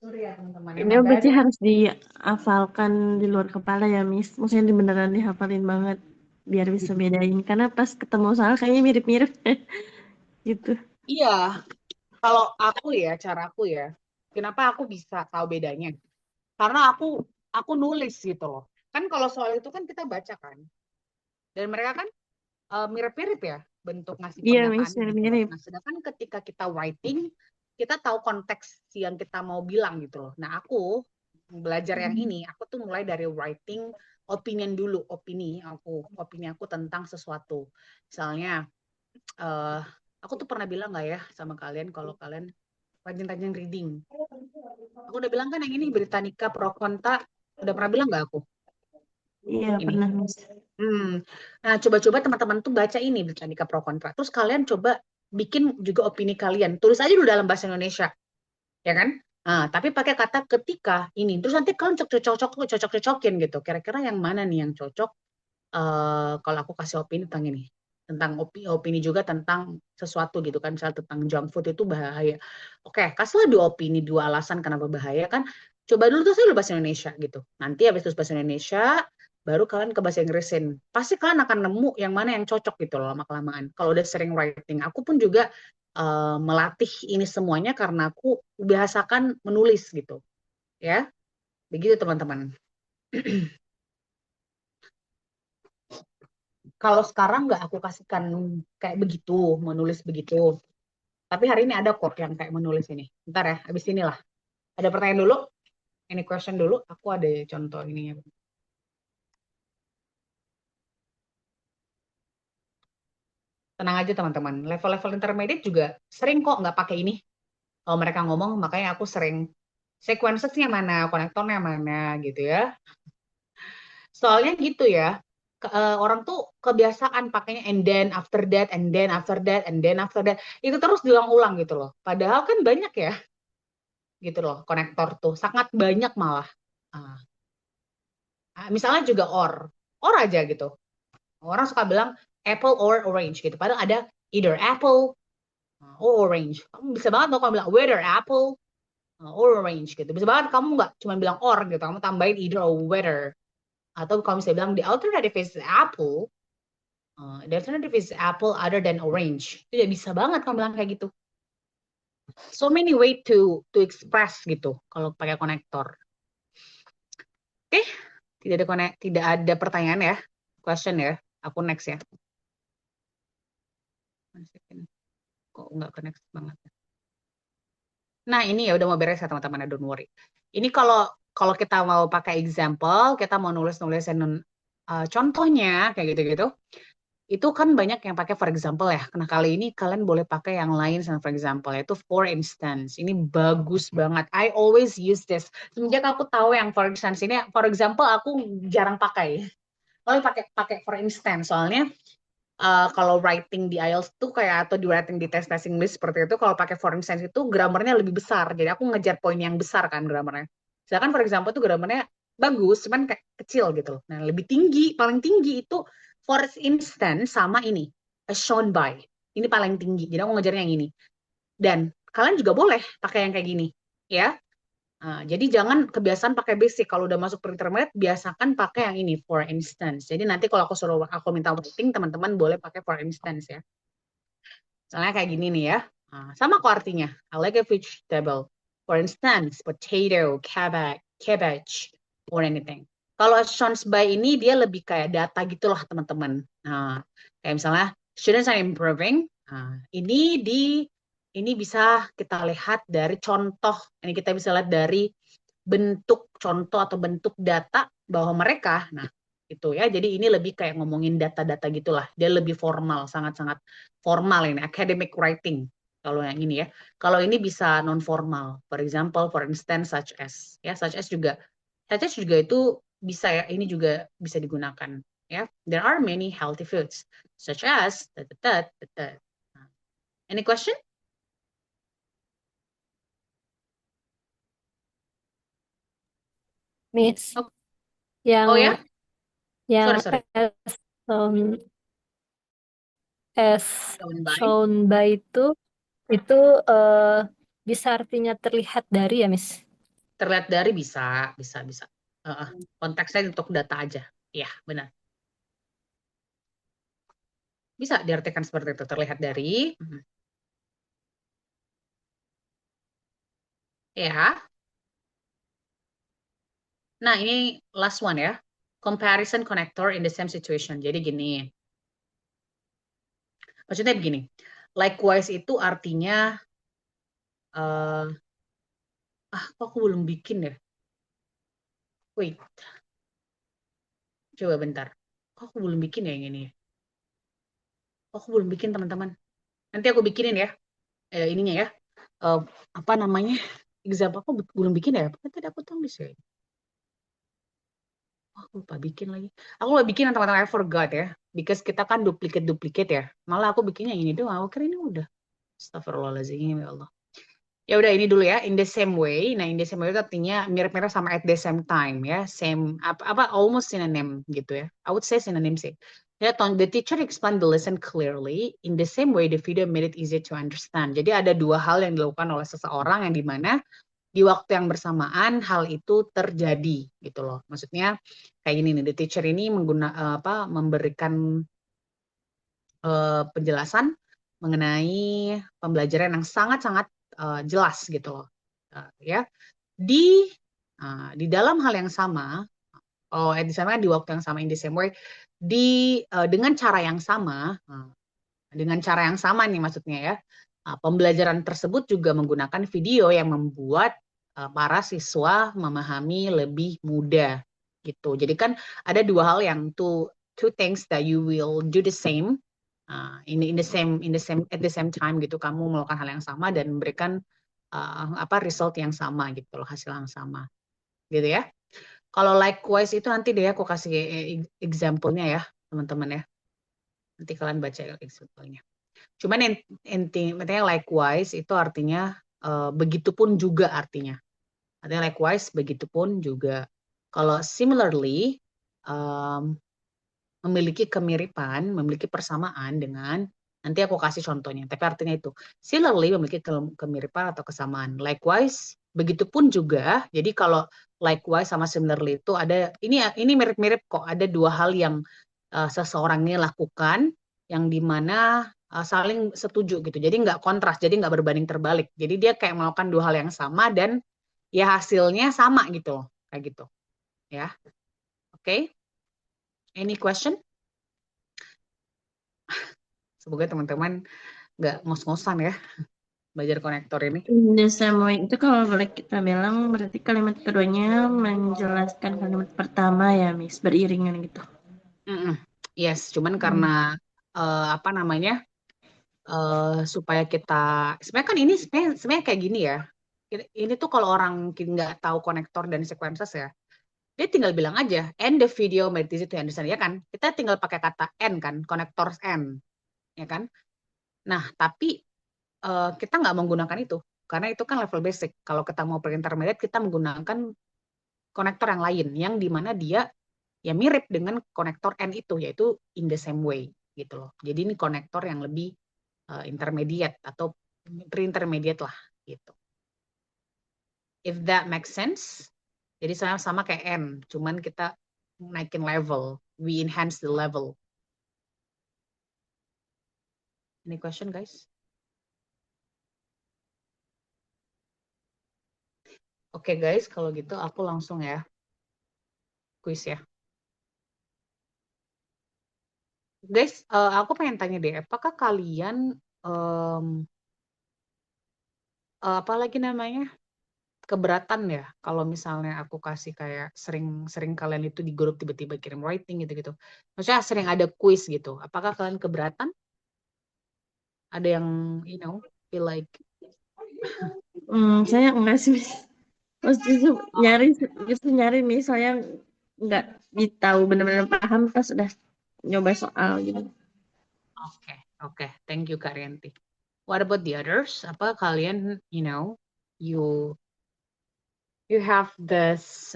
Sorry ya, teman-teman. Ini berarti harus dihafalkan di luar kepala ya, Miss. Maksudnya beneran dihafalin banget biar bisa bedain. Karena pas ketemu soal kayaknya mirip-mirip gitu. Iya. Kalau aku ya, caraku ya, kenapa aku bisa tahu bedanya? Karena aku nulis gitu loh. Kan kalau soal itu kan kita baca kan. Dan mereka kan mirip-mirip ya bentuk ngasih Iya, pernyataan Miss, gitu. mirip-mirip. Nah, sedangkan ketika kita writing, kita tahu konteks yang kita mau bilang gitu loh. Nah, aku belajar yang ini, aku tuh mulai dari writing opinion dulu, opini aku tentang sesuatu. Misalnya, aku tuh pernah bilang nggak ya sama kalian kalau kalian rajin-rajin reading. Aku udah bilang kan yang ini Britannica Pro Contra, udah pernah bilang nggak aku? Iya, Ini. pernah, Miss. Nah, coba-coba teman-teman tuh baca ini Britannica Pro Contra. Terus kalian coba bikin juga opini kalian. Tulis aja dulu dalam bahasa Indonesia. Ya kan? Nah, tapi pakai kata ketika ini. Terus nanti kalian cocok-cocokin gitu. Kira-kira yang mana nih yang cocok kalau aku kasih opini tentang ini. Tentang opini juga tentang sesuatu gitu kan. Misalnya tentang junk food itu bahaya. Oke, kasihlah 2 alasan kenapa bahaya kan. Coba dulu tuh saya bahasa Indonesia gitu. Nanti habis tulis bahasa Indonesia, baru kalian ke bahasa Inggrisin. Pasti kalian akan nemu yang mana yang cocok gitu loh lama-kelamaan. Kalau udah sering writing, aku pun juga melatih ini semuanya karena aku biasakan menulis gitu. Ya, begitu teman-teman. Kalau sekarang nggak aku kasihkan kayak begitu, menulis begitu. Tapi hari ini ada kok yang kayak menulis ini. Bentar ya, habis inilah. Ada pertanyaan dulu? Ini question dulu. Aku ada contoh ininya. Tenang aja teman-teman. Level-level intermediate juga sering kok nggak pakai ini. Kalau mereka ngomong, makanya aku sering sequences-nya mana, konektornya mana gitu ya. Soalnya gitu ya. orang tuh kebiasaan pakainya and then after that and then after that and then after that. Itu terus diulang-ulang gitu loh. Padahal kan banyak ya gitu loh konektor tuh. Sangat banyak malah. Ah, misalnya juga or aja gitu. Orang suka bilang apple or orange gitu. Padahal ada either apple or orange. Kamu bisa banget loh kamu bilang whether apple or orange gitu. Bisa banget kamu nggak cuma bilang or gitu. Kamu tambahin either or whether. Atau kalau misalnya bilang the alternative is apple, the alternative is apple other than orange. Itu ya bisa banget kamu bilang kayak gitu. So many way to express gitu kalau pakai konektor. Oke, tidak ada pertanyaan ya, question ya. Aku next ya. Kok nggak connect banget? Nah ini ya udah mau beres ya teman-teman, don't worry. Ini kalau kita mau pakai example, kita mau nulis-nulisin contohnya kayak gitu-gitu. Itu kan banyak yang pakai for example ya. Nah kali ini kalian boleh pakai yang lain sama for example, yaitu for instance. Ini bagus banget. I always use this. Semenjak aku tahu yang for instance ini, for example aku jarang pakai. Kalau pakai for instance, soalnya kalau writing di IELTS tuh kayak atau di writing di tes English seperti itu, kalau pakai for instance itu grammarnya lebih besar. Jadi aku ngejar poin yang besar kan grammarnya. Sedangkan for example tuh grammarnya bagus, cuman kayak kecil gitu. Nah lebih tinggi, paling tinggi itu for instance sama ini, shown by. Ini paling tinggi. Jadi aku ngejarnya yang ini. Dan kalian juga boleh pakai yang kayak gini, ya. Jadi jangan kebiasaan pakai basic. Kalau udah masuk pre-intermediate, biasakan pakai yang ini, for instance. Jadi nanti kalau aku minta writing, teman-teman boleh pakai for instance ya. Misalnya kayak gini nih ya. Sama kok artinya. I like a vegetable. For instance, potato, cabbage, or anything. Kalau shown by ini dia lebih kayak data gitulah teman-teman. Kayak misalnya students are improving. Ini bisa kita lihat dari contoh. Ini kita bisa lihat dari bentuk contoh atau bentuk data bahwa mereka, nah itu ya. Jadi ini lebih kayak ngomongin data-data gitulah. Dia lebih formal, sangat-sangat formal ini, academic writing. Kalau yang ini ya. Kalau ini bisa non formal. For example, for instance, such as ya, such as juga itu bisa ya. Ini juga bisa digunakan ya. There are many healthy foods such as Any question? Miss, Oh, yang oh ya? Sorry. as shown, as Shown by. shown by itu bisa artinya terlihat dari ya, Miss? Terlihat dari bisa. Konteksnya untuk data aja. Iya, benar. Bisa diartikan seperti itu, terlihat dari. Ya. Nah, ini last one ya. Comparison connector in the same situation. Jadi gini. Maksudnya begini. Likewise itu artinya kok aku belum bikin ya? Wait. Coba bentar. Kok aku belum bikin ya yang ini ya? Kok aku belum bikin, teman-teman? Nanti aku bikinin ya. Ininya ya. Apa namanya? Example aku belum bikin ya? Tadi aku tulis ya. Aku lupa bikin lagi. Aku lupa bikin, teman-teman. I forgot ya. Because kita kan duplicate ya. Malah aku bikinnya ini doang. Aku kira ini udah. Astagfirullahaladzim, ya Allah. Ya udah ini dulu ya. In the same way. Nah, in the same way itu artinya mirip-mirip sama at the same time ya. Same apa almost synonym gitu ya. I would say synonym sih. Ya, the teacher explained the lesson clearly. In the same way, the video made it easy to understand. Jadi ada dua hal yang dilakukan oleh seseorang yang dimana di waktu yang bersamaan hal itu terjadi gitu loh. Maksudnya kayak gini nih, the teacher ini memberikan penjelasan mengenai pembelajaran yang sangat-sangat jelas gitu loh. Ya. Di dalam hal yang sama, di sana di waktu yang sama, in the same way, dengan cara yang sama, nih maksudnya ya, pembelajaran tersebut juga menggunakan video yang membuat para siswa memahami lebih mudah gitu. Jadi kan ada dua hal yang two things that you will do the same at the same time gitu. Kamu melakukan hal yang sama dan memberikan result yang sama gitu loh, hasil yang sama gitu ya. Kalau likewise itu nanti deh aku kasih example-nya ya, teman-teman ya. Nanti kalian baca example-nya. Cuman intinya likewise itu artinya begitupun juga artinya. Artinya likewise begitupun juga. Kalau similarly memiliki kemiripan, memiliki persamaan dengan, nanti aku kasih contohnya. Tapi artinya itu similarly memiliki kemiripan atau kesamaan. Likewise begitupun juga. Jadi kalau likewise sama similarly itu ada ini mirip-mirip kok. Ada dua hal yang seseorang ini lakukan yang dimana saling setuju gitu. Jadi nggak kontras, jadi nggak berbanding terbalik. Jadi dia kayak melakukan dua hal yang sama dan ya hasilnya sama gitu loh, kayak gitu. Ya, oke? Any question? Semoga teman-teman nggak ngos-ngosan ya belajar konektor ini. The same way itu kalau boleh kita bilang berarti kalimat keduanya menjelaskan kalimat pertama ya, Miss, beriringan gitu. Yes, cuman karena apa namanya supaya kita sebenarnya kan ini sebenarnya kayak gini ya. Ini tuh kalau orang nggak tahu konektor dan sequences ya, dia tinggal bilang aja end the video make this to understand ya kan. Kita tinggal pakai kata end kan, connectors end ya kan. Nah tapi kita nggak menggunakan itu karena itu kan level basic. Kalau kita mau intermediate kita menggunakan konektor yang lain yang dimana dia ya mirip dengan konektor N itu yaitu in the same way gitu loh. Jadi ini konektor yang lebih intermediate atau pre-intermediate lah gitu. If that makes sense. Jadi sama kayak N, cuman kita naikin level, we enhance the level. Any question guys? Oke guys, kalau gitu aku langsung ya quiz ya. Guys, aku pengen tanya deh, apakah kalian apa lagi namanya keberatan ya kalau misalnya aku kasih kayak sering kalian itu di grup tiba-tiba kirim writing gitu-gitu. Maksudnya sering ada quiz gitu. Apakah kalian keberatan? Ada yang feel like Saya enggak sih, Miss. Justru nyari nih, saya nggak tahu benar-benar paham pas udah nyoba soal gitu. Oke. Thank you Kak Rianti. What about the others? Apa kalian, you have this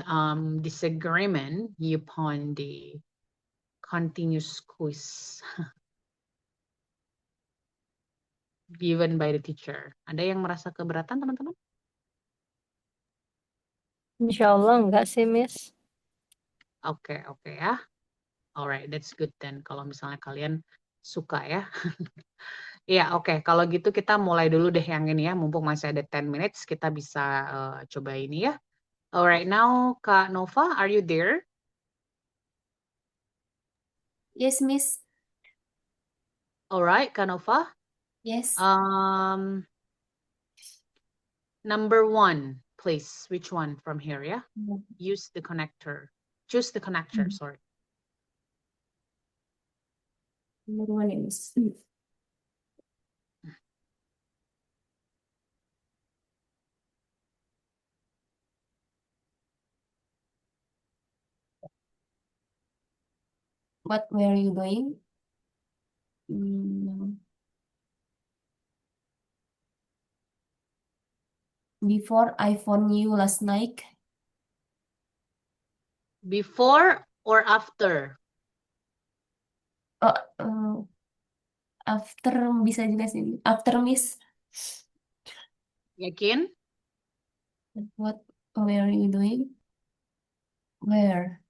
disagreement upon the continuous quiz given by the teacher. Ada yang merasa keberatan teman-teman? Insya Allah enggak sih, Miss. Oke ya. Alright, that's good then. Kalau misalnya kalian suka ya. Iya, oke. Kalau gitu kita mulai dulu deh yang ini ya. Mumpung masih ada 10 minutes, kita bisa coba ini ya. Alright, now Kak Nova, are you there? Yes, Miss. Alright, Kak Nova. Yes. Number 1, please. Which one from here, yeah? Use the connector. Choose the connector, sorry. Number 1 ya, Miss. What were you doing? Before I phone you last night. Before or after? After bisa juga sih. After, Miss. Yakin? What were you doing? Where?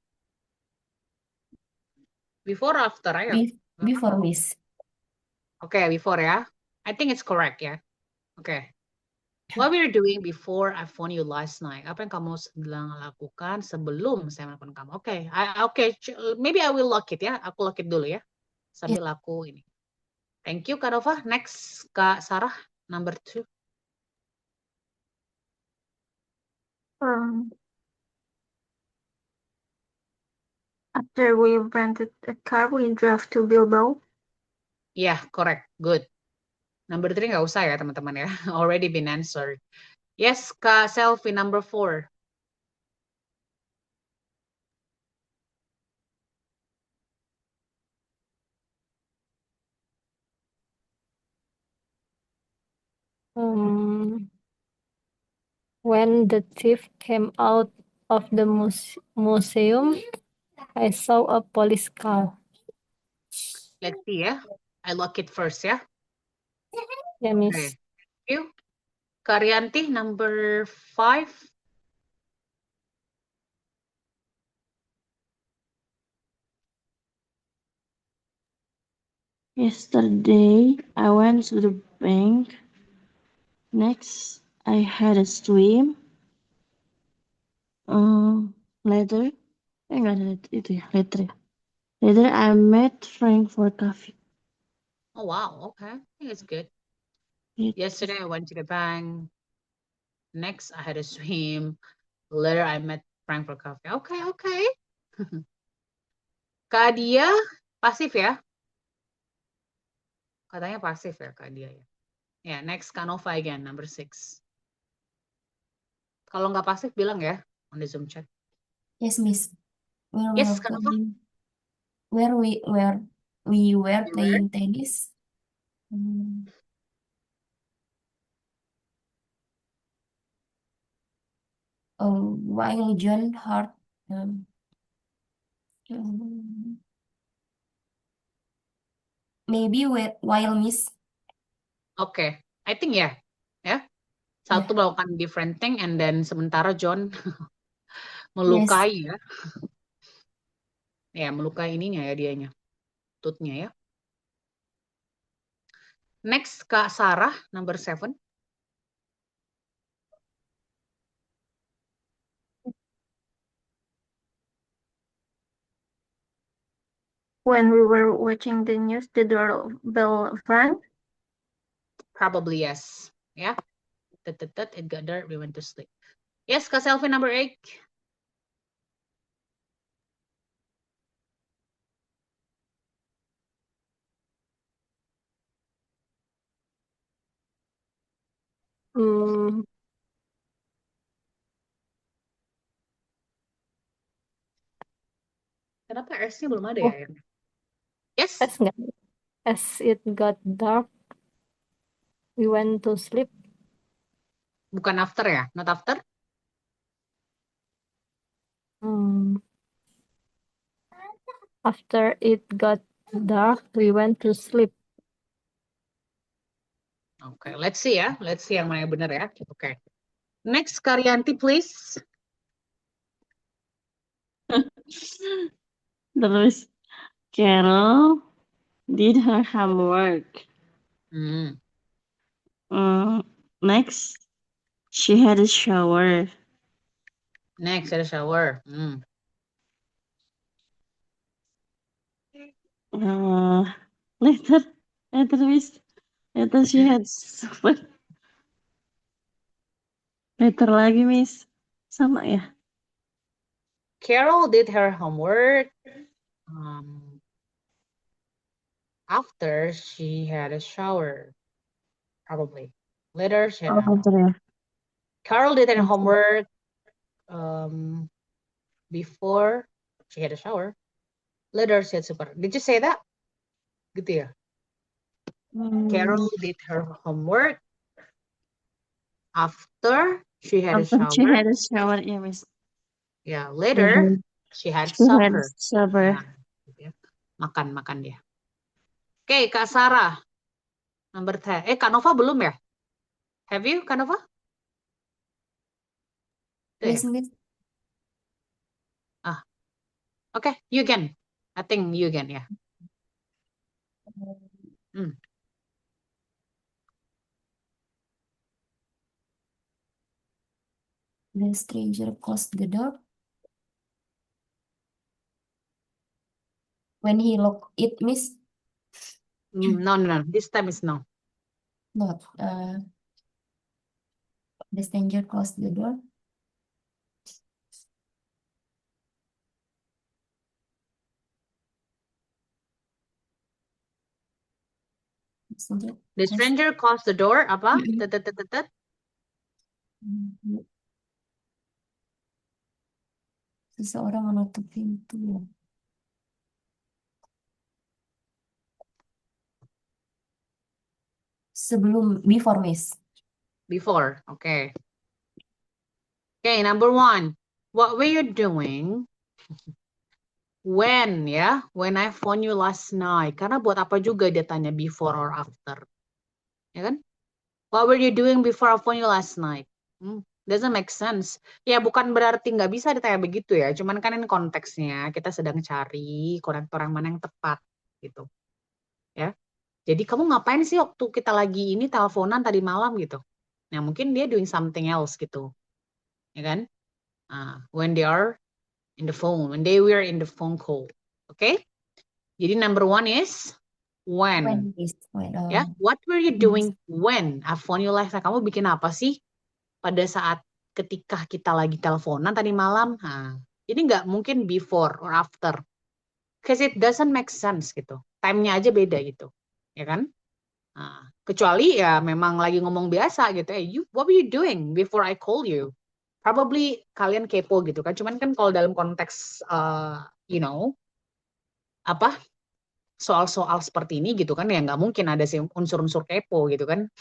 Before or after, ayo. Before, Miss. Okay, before ya. I think it's correct ya. Okay. What were you doing before I phone you last night? Apa yang kamu sedang lakukan sebelum saya nelfon kamu? Oke, maybe I will lock it ya. Aku lock it dulu ya. Sambil aku ini. Thank you Kak Nova. Next Kak Sarah, number 2. After we rented a car, we drove to Bilbao. Yeah, correct. Good. Number 3 nggak usah ya teman-teman ya. Already been answered. Yes, Kak Selfie, number 4. When the thief came out of the museum, I saw a police car. Let's see ya. I lock it first ya. Ya, Oke. Miss. Thank you. Karyanti, number 5. Yesterday, I went to the bank. Next, I had a swim. Later, enggak ada itu ya, later ya. Later, I met Frank for coffee. Oh, wow. Okay. I think it's good. Gitu. Yesterday, I went to the bank. Next, I had a swim. Later, I met Frank for coffee. Okay, okay. Kak Dia, pasif ya? Katanya pasif ya, Kak Dia ya. Yeah, next, Kanova again, number 6. Kalau nggak pasif, bilang ya on the Zoom chat. Yes, Miss. Where we Yes, are Kanova. playing, where we were playing tennis. While John Hart, maybe while Miss. Oke, I think ya. Ya. Satu melakukan different thing and then sementara John melukai ya. Ya, melukai ininya ya dianya. Tutnya ya. Next, Kak Sarah, number 7. When we were watching the news, the doorbell rang. Probably yes. Ya. It got dark, we went to sleep. Yes, Kak Selfie, number 8. Kenapa S-nya belum ada ya? Yes. As it got dark, we went to sleep. Bukan after ya? Not after? After it got dark, we went to sleep. Oke, let's see ya. Let's see yang mana yang benar ya. Oke. Next, Karyanti, please. Terus, Carol did her homework. Next, she had a shower. Next, ada shower. Later, she had supper. Later lagi, Miss. Sama ya? Carol did her homework. After she had a shower. Probably. Later, she had a homework. Carol did her homework before she had a shower. Later, she had supper. Did you say that? Gitu ya? Carol did her homework after she had a shower. She had a shower, ya, Miss. Yeah, later she had supper. Nah, gitu ya. Makan dia. Oke, Kak Sarah. Number 10. Kak Nova belum ya? Have you, Kak Nova? Yes, Miss. Okay, you can. I think you can, ya. The stranger closed the door. When he locked it, Miss. No. This time is no. Not. The stranger closed the door. The stranger closed the door. Apa? Seseorang menutup pintu. Sebelum, before, Miss. Before. Okay. Okay, number 1. What were you doing when ya? When I phone you last night. Karena buat apa juga dia tanya before or after. Ya kan? What were you doing before I phone you last night? Doesn't make sense. Ya bukan berarti nggak bisa ditanya begitu ya. Cuman kan ini konteksnya kita sedang cari konektor yang mana yang tepat gitu. Ya. Jadi kamu ngapain sih waktu kita lagi ini teleponan tadi malam gitu? Nah mungkin dia doing something else gitu. Ya kan? When they are in the phone, when they were in the phone call. Okay? Jadi number 1 is when. When is when Ya, what were you doing when I phone you last night? Kamu bikin apa sih pada saat ketika kita lagi teleponan tadi malam? Ini nggak mungkin before or after. Because it doesn't make sense gitu. Time-nya aja beda gitu. Ya kan? Kecuali ya memang lagi ngomong biasa gitu. What were you doing before I call you? Probably kalian kepo gitu kan. Cuman kan kalau dalam konteks, soal-soal seperti ini gitu kan, ya nggak mungkin ada sih unsur-unsur kepo gitu kan.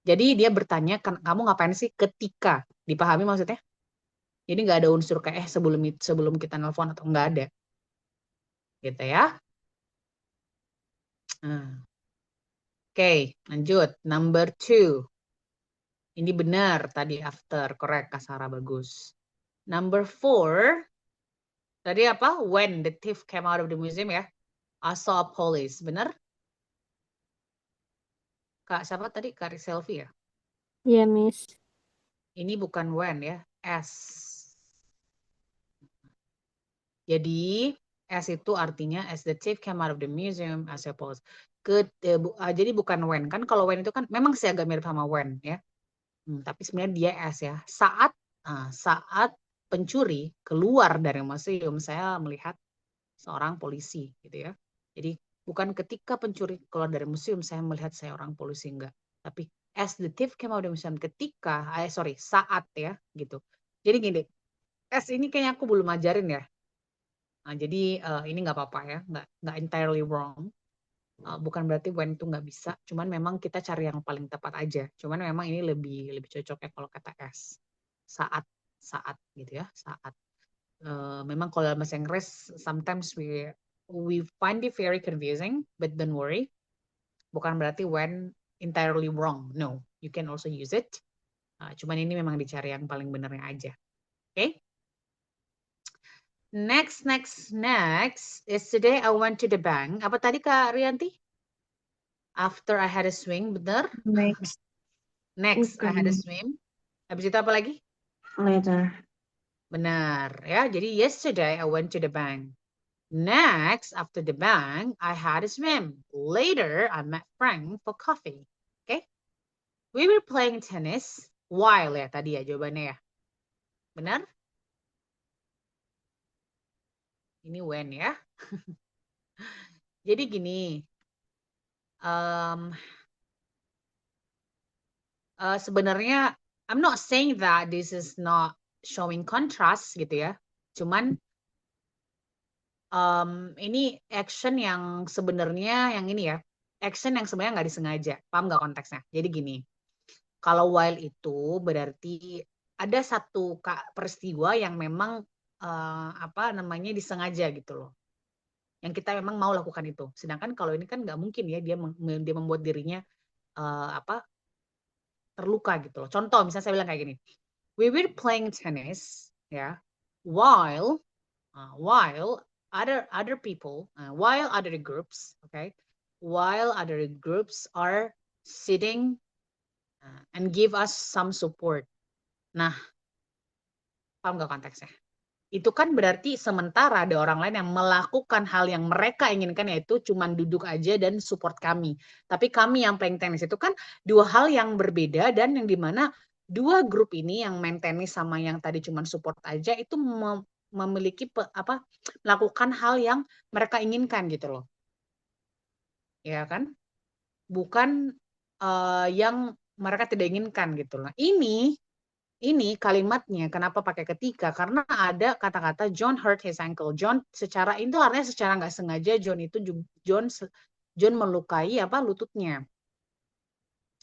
Jadi dia bertanya, kamu ngapain sih ketika? Dipahami maksudnya? Jadi nggak ada unsur kayak sebelum kita nelpon atau nggak ada. Gitu ya. Oke, lanjut. Number 2. Ini benar tadi after, correct Kak Sarah, bagus. Number 4. Tadi apa? When the thief came out of the museum ya. I saw police. Benar? Kak siapa tadi? Kak Selfie ya? Iya, Miss. Ini bukan when ya. S. Jadi S itu artinya as the thief came out of the museum, I suppose. Jadi bukan when. Kan kalau when itu kan memang sih agak mirip sama when ya. Tapi sebenarnya dia S ya. Saat pencuri keluar dari museum, saya melihat seorang polisi gitu ya. Jadi bukan ketika pencuri keluar dari museum saya melihat seorang polisi, enggak. Tapi as the thief came out of the museum, saat ya gitu. Jadi gini, S ini kayaknya aku belum ajarin ya. Jadi ini nggak apa-apa ya, nggak entirely wrong. Bukan berarti when itu nggak bisa, cuman memang kita cari yang paling tepat aja. Cuman memang ini lebih cocoknya kalau kata S. Saat gitu ya, saat. Memang kalau dalam bahasa Inggris sometimes we find it very confusing, but don't worry. Bukan berarti when entirely wrong. No, you can also use it. Cuman ini memang dicari yang paling benernya aja. Okay? Next. Yesterday I went to the bank. Apa tadi Kak Rianti? After I had a swim, bener? Next, I had a swim. Habis itu apa lagi? Later. Benar ya. Jadi yesterday I went to the bank. Next, after the bank, I had a swim. Later, I met Frank for coffee. Okay? We were playing tennis while ya tadi ya jawabannya ya. Benar? Ini when ya. Jadi gini. Sebenarnya I'm not saying that this is not showing contrast gitu ya. Cuman ini action yang sebenarnya yang ini ya. Action yang sebenarnya nggak disengaja. Paham nggak konteksnya? Jadi gini. Kalau while itu berarti ada satu peristiwa yang memang disengaja gitu loh. Yang kita memang mau lakukan itu. Sedangkan kalau ini kan nggak mungkin ya dia membuat dirinya terluka gitu loh. Contoh misalnya saya bilang kayak gini. We were playing tennis ya while other people while other groups are sitting and give us some support. Nah, paham nggak konteksnya? Itu kan berarti sementara ada orang lain yang melakukan hal yang mereka inginkan, yaitu cuman duduk aja dan support kami. Tapi kami yang playing tenis itu kan dua hal yang berbeda, dan yang dimana dua grup ini yang main tenis sama yang tadi cuman support aja itu memiliki melakukan hal yang mereka inginkan gitu loh. Ya kan? Bukan yang mereka tidak inginkan gitu loh. Ini kalimatnya kenapa pakai ketika? Karena ada kata-kata John hurt his ankle. John itu artinya secara nggak sengaja John melukai lututnya.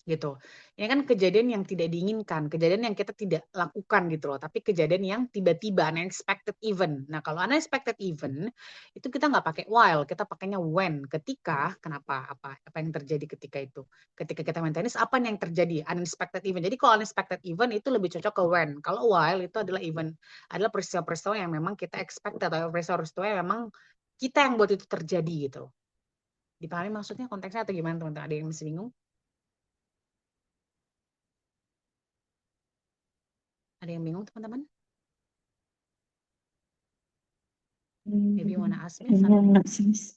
gitu. Ini kan kejadian yang tidak diinginkan, kejadian yang kita tidak lakukan gitu loh, tapi kejadian yang tiba-tiba, unexpected event. Nah, kalau unexpected event itu kita nggak pakai while, kita pakainya when. Ketika, kenapa? Apa yang terjadi ketika itu? Ketika kita main tenis, apa yang terjadi? Unexpected event. Jadi kalau unexpected event itu lebih cocok ke when. Kalau while itu adalah event, adalah peristiwa-peristiwa yang memang kita expect atau peristiwa-peristiwa yang memang kita yang buat itu terjadi gitu. Dipahami maksudnya konteksnya atau gimana teman-teman? Ada yang masih bingung? Ada yang bingung teman-teman? Maybe you wanna ask me Kayaknya something? enggak sih, Miss.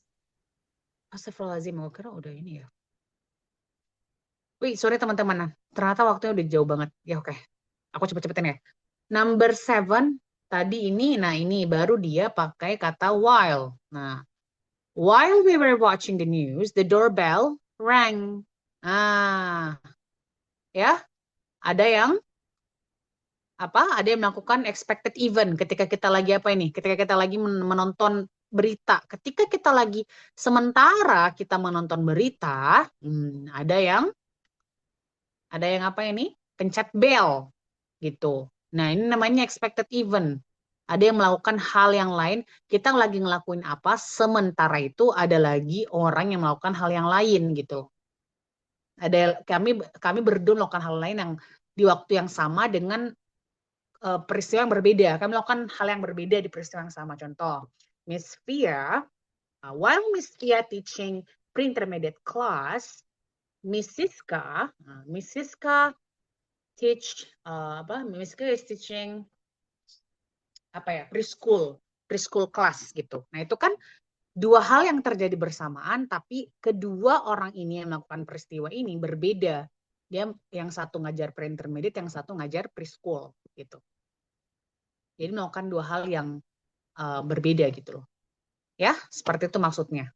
Astagfirullahaladzim, gue kira udah ini ya. Wih, sorry teman-teman. Ternyata waktunya udah jauh banget. Ya oke, aku cepet-cepetin ya. Number 7, tadi ini, nah ini baru dia pakai kata while. Nah, while we were watching the news, the doorbell rang. Ah, ya, ada yang ada yang melakukan expected event ketika kita lagi ketika kita lagi menonton berita, ketika kita lagi sementara kita menonton berita, ada yang apa ini pencet bell gitu. Nah, ini namanya expected event. Ada yang melakukan hal yang lain, kita lagi ngelakuin apa, sementara itu ada lagi orang yang melakukan hal yang lain gitu. Ada kami berdua melakukan hal lain yang di waktu yang sama dengan peristiwa yang berbeda. Kami melakukan hal yang berbeda di peristiwa yang sama. Contoh, Miss Fia, while Miss Fia teaching pre-intermediate class, Miss Siska teach Miss Siska is teaching preschool class gitu. Nah itu kan dua hal yang terjadi bersamaan, tapi kedua orang ini yang melakukan peristiwa ini berbeda. Dia yang satu ngajar pre-intermediate, yang satu ngajar preschool gitu. Jadi melakukan dua hal yang berbeda gitu loh. Ya, seperti itu maksudnya.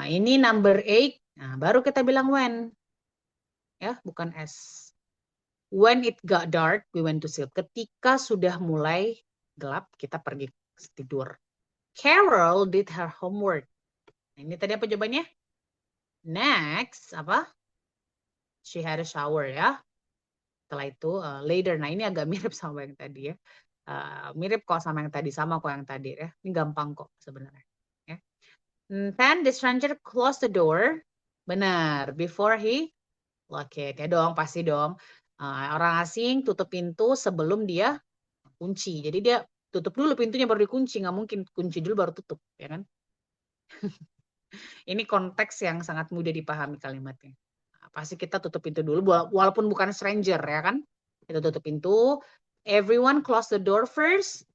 Ini number 8. Nah, baru kita bilang when. Ya, bukan S. When it got dark, we went to sleep. Ketika sudah mulai gelap, kita pergi tidur. Carol did her homework. Nah, ini tadi apa jawabannya? Next, apa? She had a shower ya. Setelah itu later. Nah, ini agak mirip sama yang tadi ya. Mirip kok sama yang tadi, sama kok yang tadi ya. Ini gampang kok sebenarnya. Ya. Then the stranger closed the door. Benar, before he lock it. Ya dong, pasti dong. Orang asing tutup pintu sebelum dia kunci. Jadi dia tutup dulu pintunya baru dikunci. Nggak mungkin kunci dulu baru tutup, ya kan? Ini konteks yang sangat mudah dipahami kalimatnya. Pasti kita tutup pintu dulu, walaupun bukan stranger, ya kan? Kita tutup pintu. Everyone close the door first.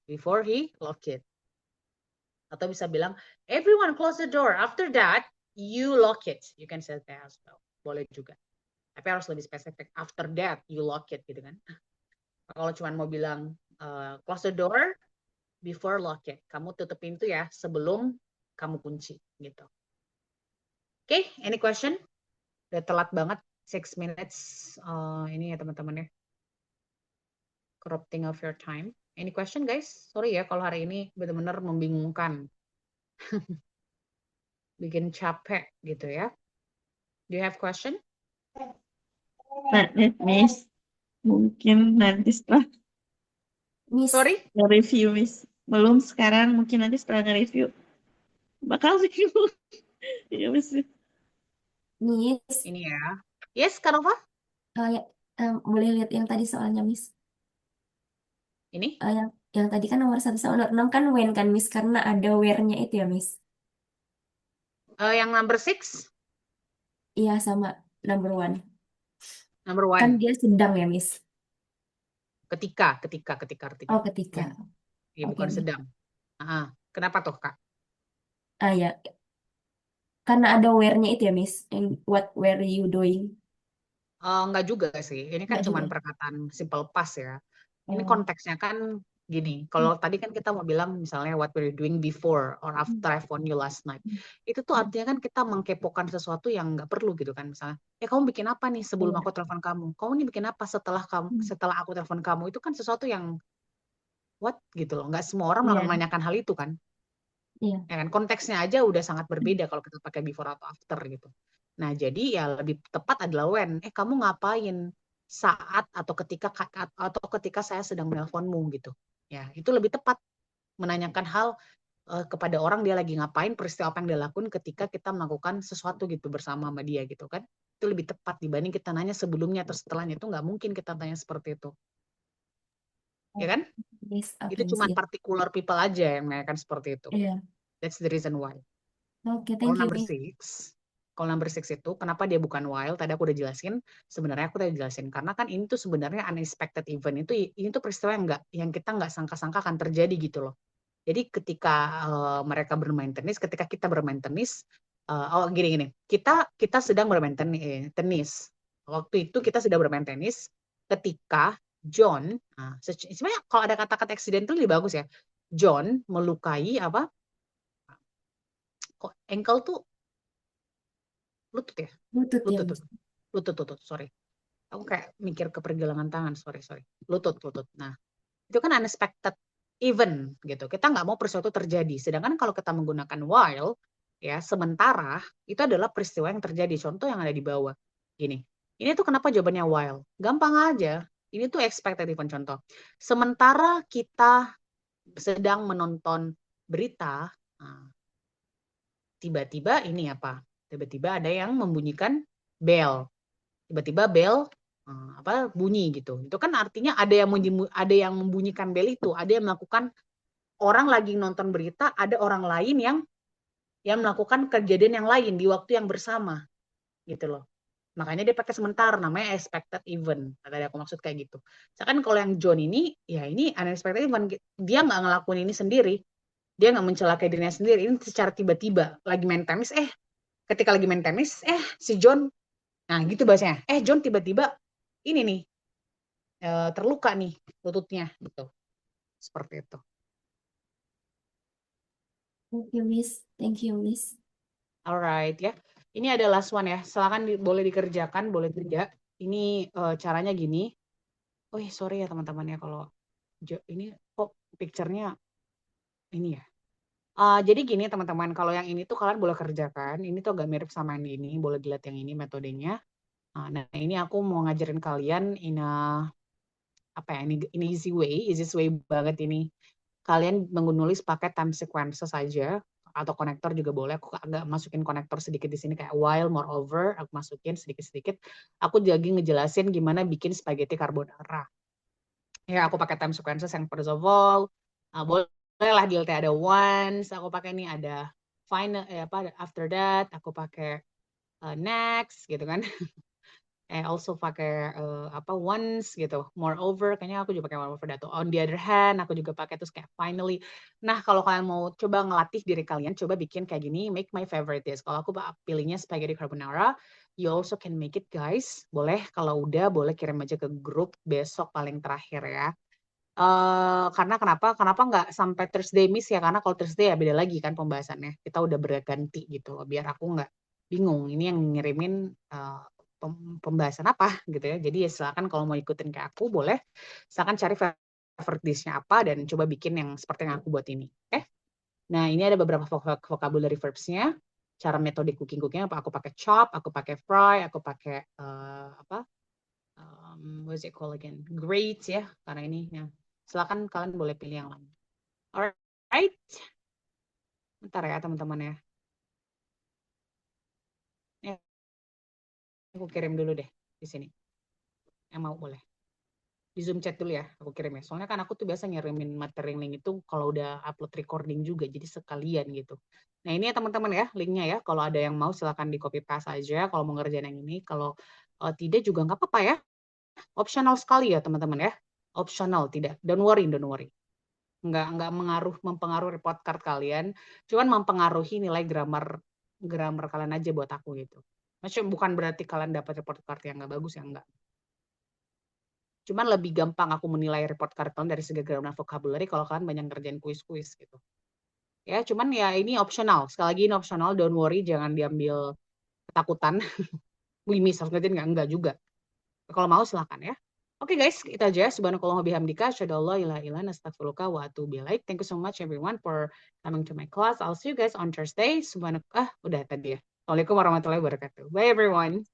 Before he lock it. Atau bisa bilang, everyone close the door. After that, you lock it. You can say that as well. Boleh juga. Tapi harus lebih spesifik. After that, you lock it, gitu kan. Kalau cuma mau bilang, close the door, before lock it. Kamu tutup pintu ya, sebelum kamu kunci, gitu. Oke, any question? Udah telat banget, 6 minutes. Ini ya teman-teman ya. Corrupting of your time. Any question guys? Sorry ya kalau hari ini benar-benar membingungkan. Bikin capek gitu ya. Do you have question? Nah, Miss. Mungkin nanti setelah Miss, Sorry? nge-review, Miss. Belum sekarang, mungkin nanti setelah nge-review. Bakal bingung. Iya, Miss. Miss, Ini ya. Yes, Kanova? boleh lihat yang tadi soalnya, Miss. Ini? Yang tadi kan nomor 1 sama nomor 6 kan when kan, Miss, karena ada where-nya itu ya, Miss. Yang number 6? Iya, sama number 1. Number Kan 1. dia sedang ya, Miss. Ketika artinya. Oh, ketika. Ya, Oke, bukan Miss. sedang. Kenapa tuh, Kak? Ya. Karena ada where-nya itu ya, Miss. What were you doing? Enggak juga sih. Ini kan Enggak cuma juga. perkataan simple past ya. Ini Oh. konteksnya kan gini. Kalau tadi kan kita mau bilang misalnya what were you doing before or after I phoned you last night. Itu tuh artinya kan kita mengkepokan sesuatu yang nggak perlu gitu kan. Misalnya, kamu bikin apa nih sebelum Iya. aku telepon kamu? Kamu nih bikin apa setelah aku telepon kamu? Itu kan sesuatu yang what gitu loh. Nggak semua orang Iya. menanyakan hal itu kan. Iya. Ya kan? Konteksnya aja udah sangat berbeda kalau kita pakai before atau after gitu. Nah, jadi ya lebih tepat adalah when. Kamu ngapain saat atau ketika saya sedang menelponmu gitu. Ya, itu lebih tepat menanyakan hal kepada orang dia lagi ngapain, peristiwa apa yang dia lakukan ketika kita melakukan sesuatu gitu bersama sama dia gitu kan. Itu lebih tepat dibanding kita nanya sebelumnya atau setelahnya. Itu nggak mungkin kita tanya seperti itu. Ya kan? Miss, oke Itu Miss cuma ya. particular people aja yang menanyakan seperti itu. Iya. That's the reason why. Oke, Kalau thank you number Miss. 6, kalau number 6 itu kenapa dia bukan while? Tadi aku udah jelasin. Sebenarnya aku tadi jelasin karena kan ini tuh sebenarnya unexpected event itu ini tuh peristiwa yang kita nggak sangka-sangka akan terjadi gitu loh. Jadi ketika mereka bermain tenis, ketika kita bermain tenis, gini, kita sedang bermain tenis. Waktu itu kita sedang bermain tenis ketika John, sebenarnya kalau ada kata-kata accidental lebih bagus ya. John melukai apa? Kok ankle tuh lutut ya? Lutut ya Miss. Lutut, sorry. Aku kayak mikir ke pergelangan tangan, sorry. Lutut. Nah, itu kan unexpected event gitu. Kita nggak mau peristiwa itu terjadi. Sedangkan kalau kita menggunakan while, ya sementara itu adalah peristiwa yang terjadi. Contoh yang ada di bawah. Gini, ini tuh kenapa jawabannya while? Gampang aja. Ini tuh expected event contoh. Sementara kita sedang menonton berita, tiba-tiba ini apa? Tiba-tiba ada yang membunyikan bell. Tiba-tiba bell bunyi gitu. Itu kan artinya ada yang membunyikan bell itu, ada yang melakukan, orang lagi nonton berita, ada orang lain yang melakukan kejadian yang lain di waktu yang bersama gitu loh. Makanya dia pakai sementara, namanya expected event. Tadi aku maksud kayak gitu. Misalkan kalau yang John ini, ya ini unexpected event. Dia nggak ngelakuin ini sendiri. Dia nggak mencelakai dirinya sendiri. Ini secara tiba-tiba. Lagi main tenis, ketika lagi main tenis, si John, nah gitu bahasanya. John tiba-tiba ini nih, terluka nih lututnya gitu. Seperti itu. Thank you Miss. Alright ya. Ini ada last one ya. Silakan boleh dikerjakan, boleh tidak. Ini caranya gini. Oh sorry ya teman-teman ya kalau ini kok picture-nya ini ya. Jadi gini teman-teman, kalau yang ini tuh kalian boleh kerjakan. Ini tuh agak mirip sama yang ini, boleh dilihat yang ini metodenya. Nah ini aku mau ngajarin kalian ini easy way banget ini. Kalian menulis pakai time sequences saja atau konektor juga boleh. Aku agak masukin konektor sedikit di sini kayak while, moreover, aku masukin sedikit-sedikit. Aku lagi ngejelasin gimana bikin spaghetti carbonara. Ya, aku pakai time sequences yang first of all, bolehlah di LT ada once, aku pakai ini ada final, after that, aku pakai next gitu kan. Also pakai once gitu, moreover, kayaknya aku juga pakai moreover datu. On the other hand, aku juga pakai terus kayak finally. Nah, kalau kalian mau coba ngelatih diri kalian, coba bikin kayak gini, make my favorite dish. Kalau aku pilihnya spaghetti carbonara, you also can make it guys. Boleh, kalau udah boleh kirim aja ke grup besok paling terakhir ya. Karena kenapa nggak sampai Thursday Miss ya, karena kalau Thursday ya beda lagi kan pembahasannya. Kita udah berganti gitu loh, biar aku nggak bingung. Ini yang ngirimin pembahasan apa gitu ya. Jadi ya silakan kalau mau ikutin kayak aku boleh. Silakan cari favorite dish-nya apa dan coba bikin yang seperti yang aku buat ini. Oke? Nah, ini ada beberapa vocabulary verbs-nya. Cara metode cooking-cookingnya aku pakai chop, aku pakai fry, aku pakai what is it called again? Grate ya, karena ini ya. Silakan kalian boleh pilih yang lain. Alright. Bentar ya teman-teman ya. Aku kirim dulu deh di sini. Yang mau boleh. Di Zoom chat dulu ya, aku kirim ya. Soalnya kan aku tuh biasa ngirimin materi link itu kalau udah upload recording juga, jadi sekalian gitu. Nah ini ya teman-teman ya, linknya ya. Kalau ada yang mau silakan di copy paste aja. Kalau mau ngerjain yang ini, kalau tidak juga nggak apa-apa ya. Optional sekali ya teman-teman ya. Optional, tidak. Don't worry. Nggak mempengaruhi report card kalian. Cuman mempengaruhi nilai grammar kalian aja buat aku gitu. Maksudnya bukan berarti kalian dapat report card yang nggak bagus ya, enggak. Cuman lebih gampang aku menilai report card kalian dari segi grammar vocabulary kalau kalian banyak ngerjain kuis-kuis gitu. Ya, cuman ya ini optional. Sekali lagi ini optional, don't worry, jangan diambil ketakutan. Wih, miss, harus ngerjain enggak juga. Kalau mau silakan ya. Oke guys, itu aja. Subhanakallah bihamdika, asyhadallah ilaha illa anta astaghfiruka wa atubu ilaik. Thank you so much everyone for coming to my class. I'll see you guys on Thursday. Udah tadi ya. Assalamualaikum warahmatullahi wabarakatuh. Bye everyone.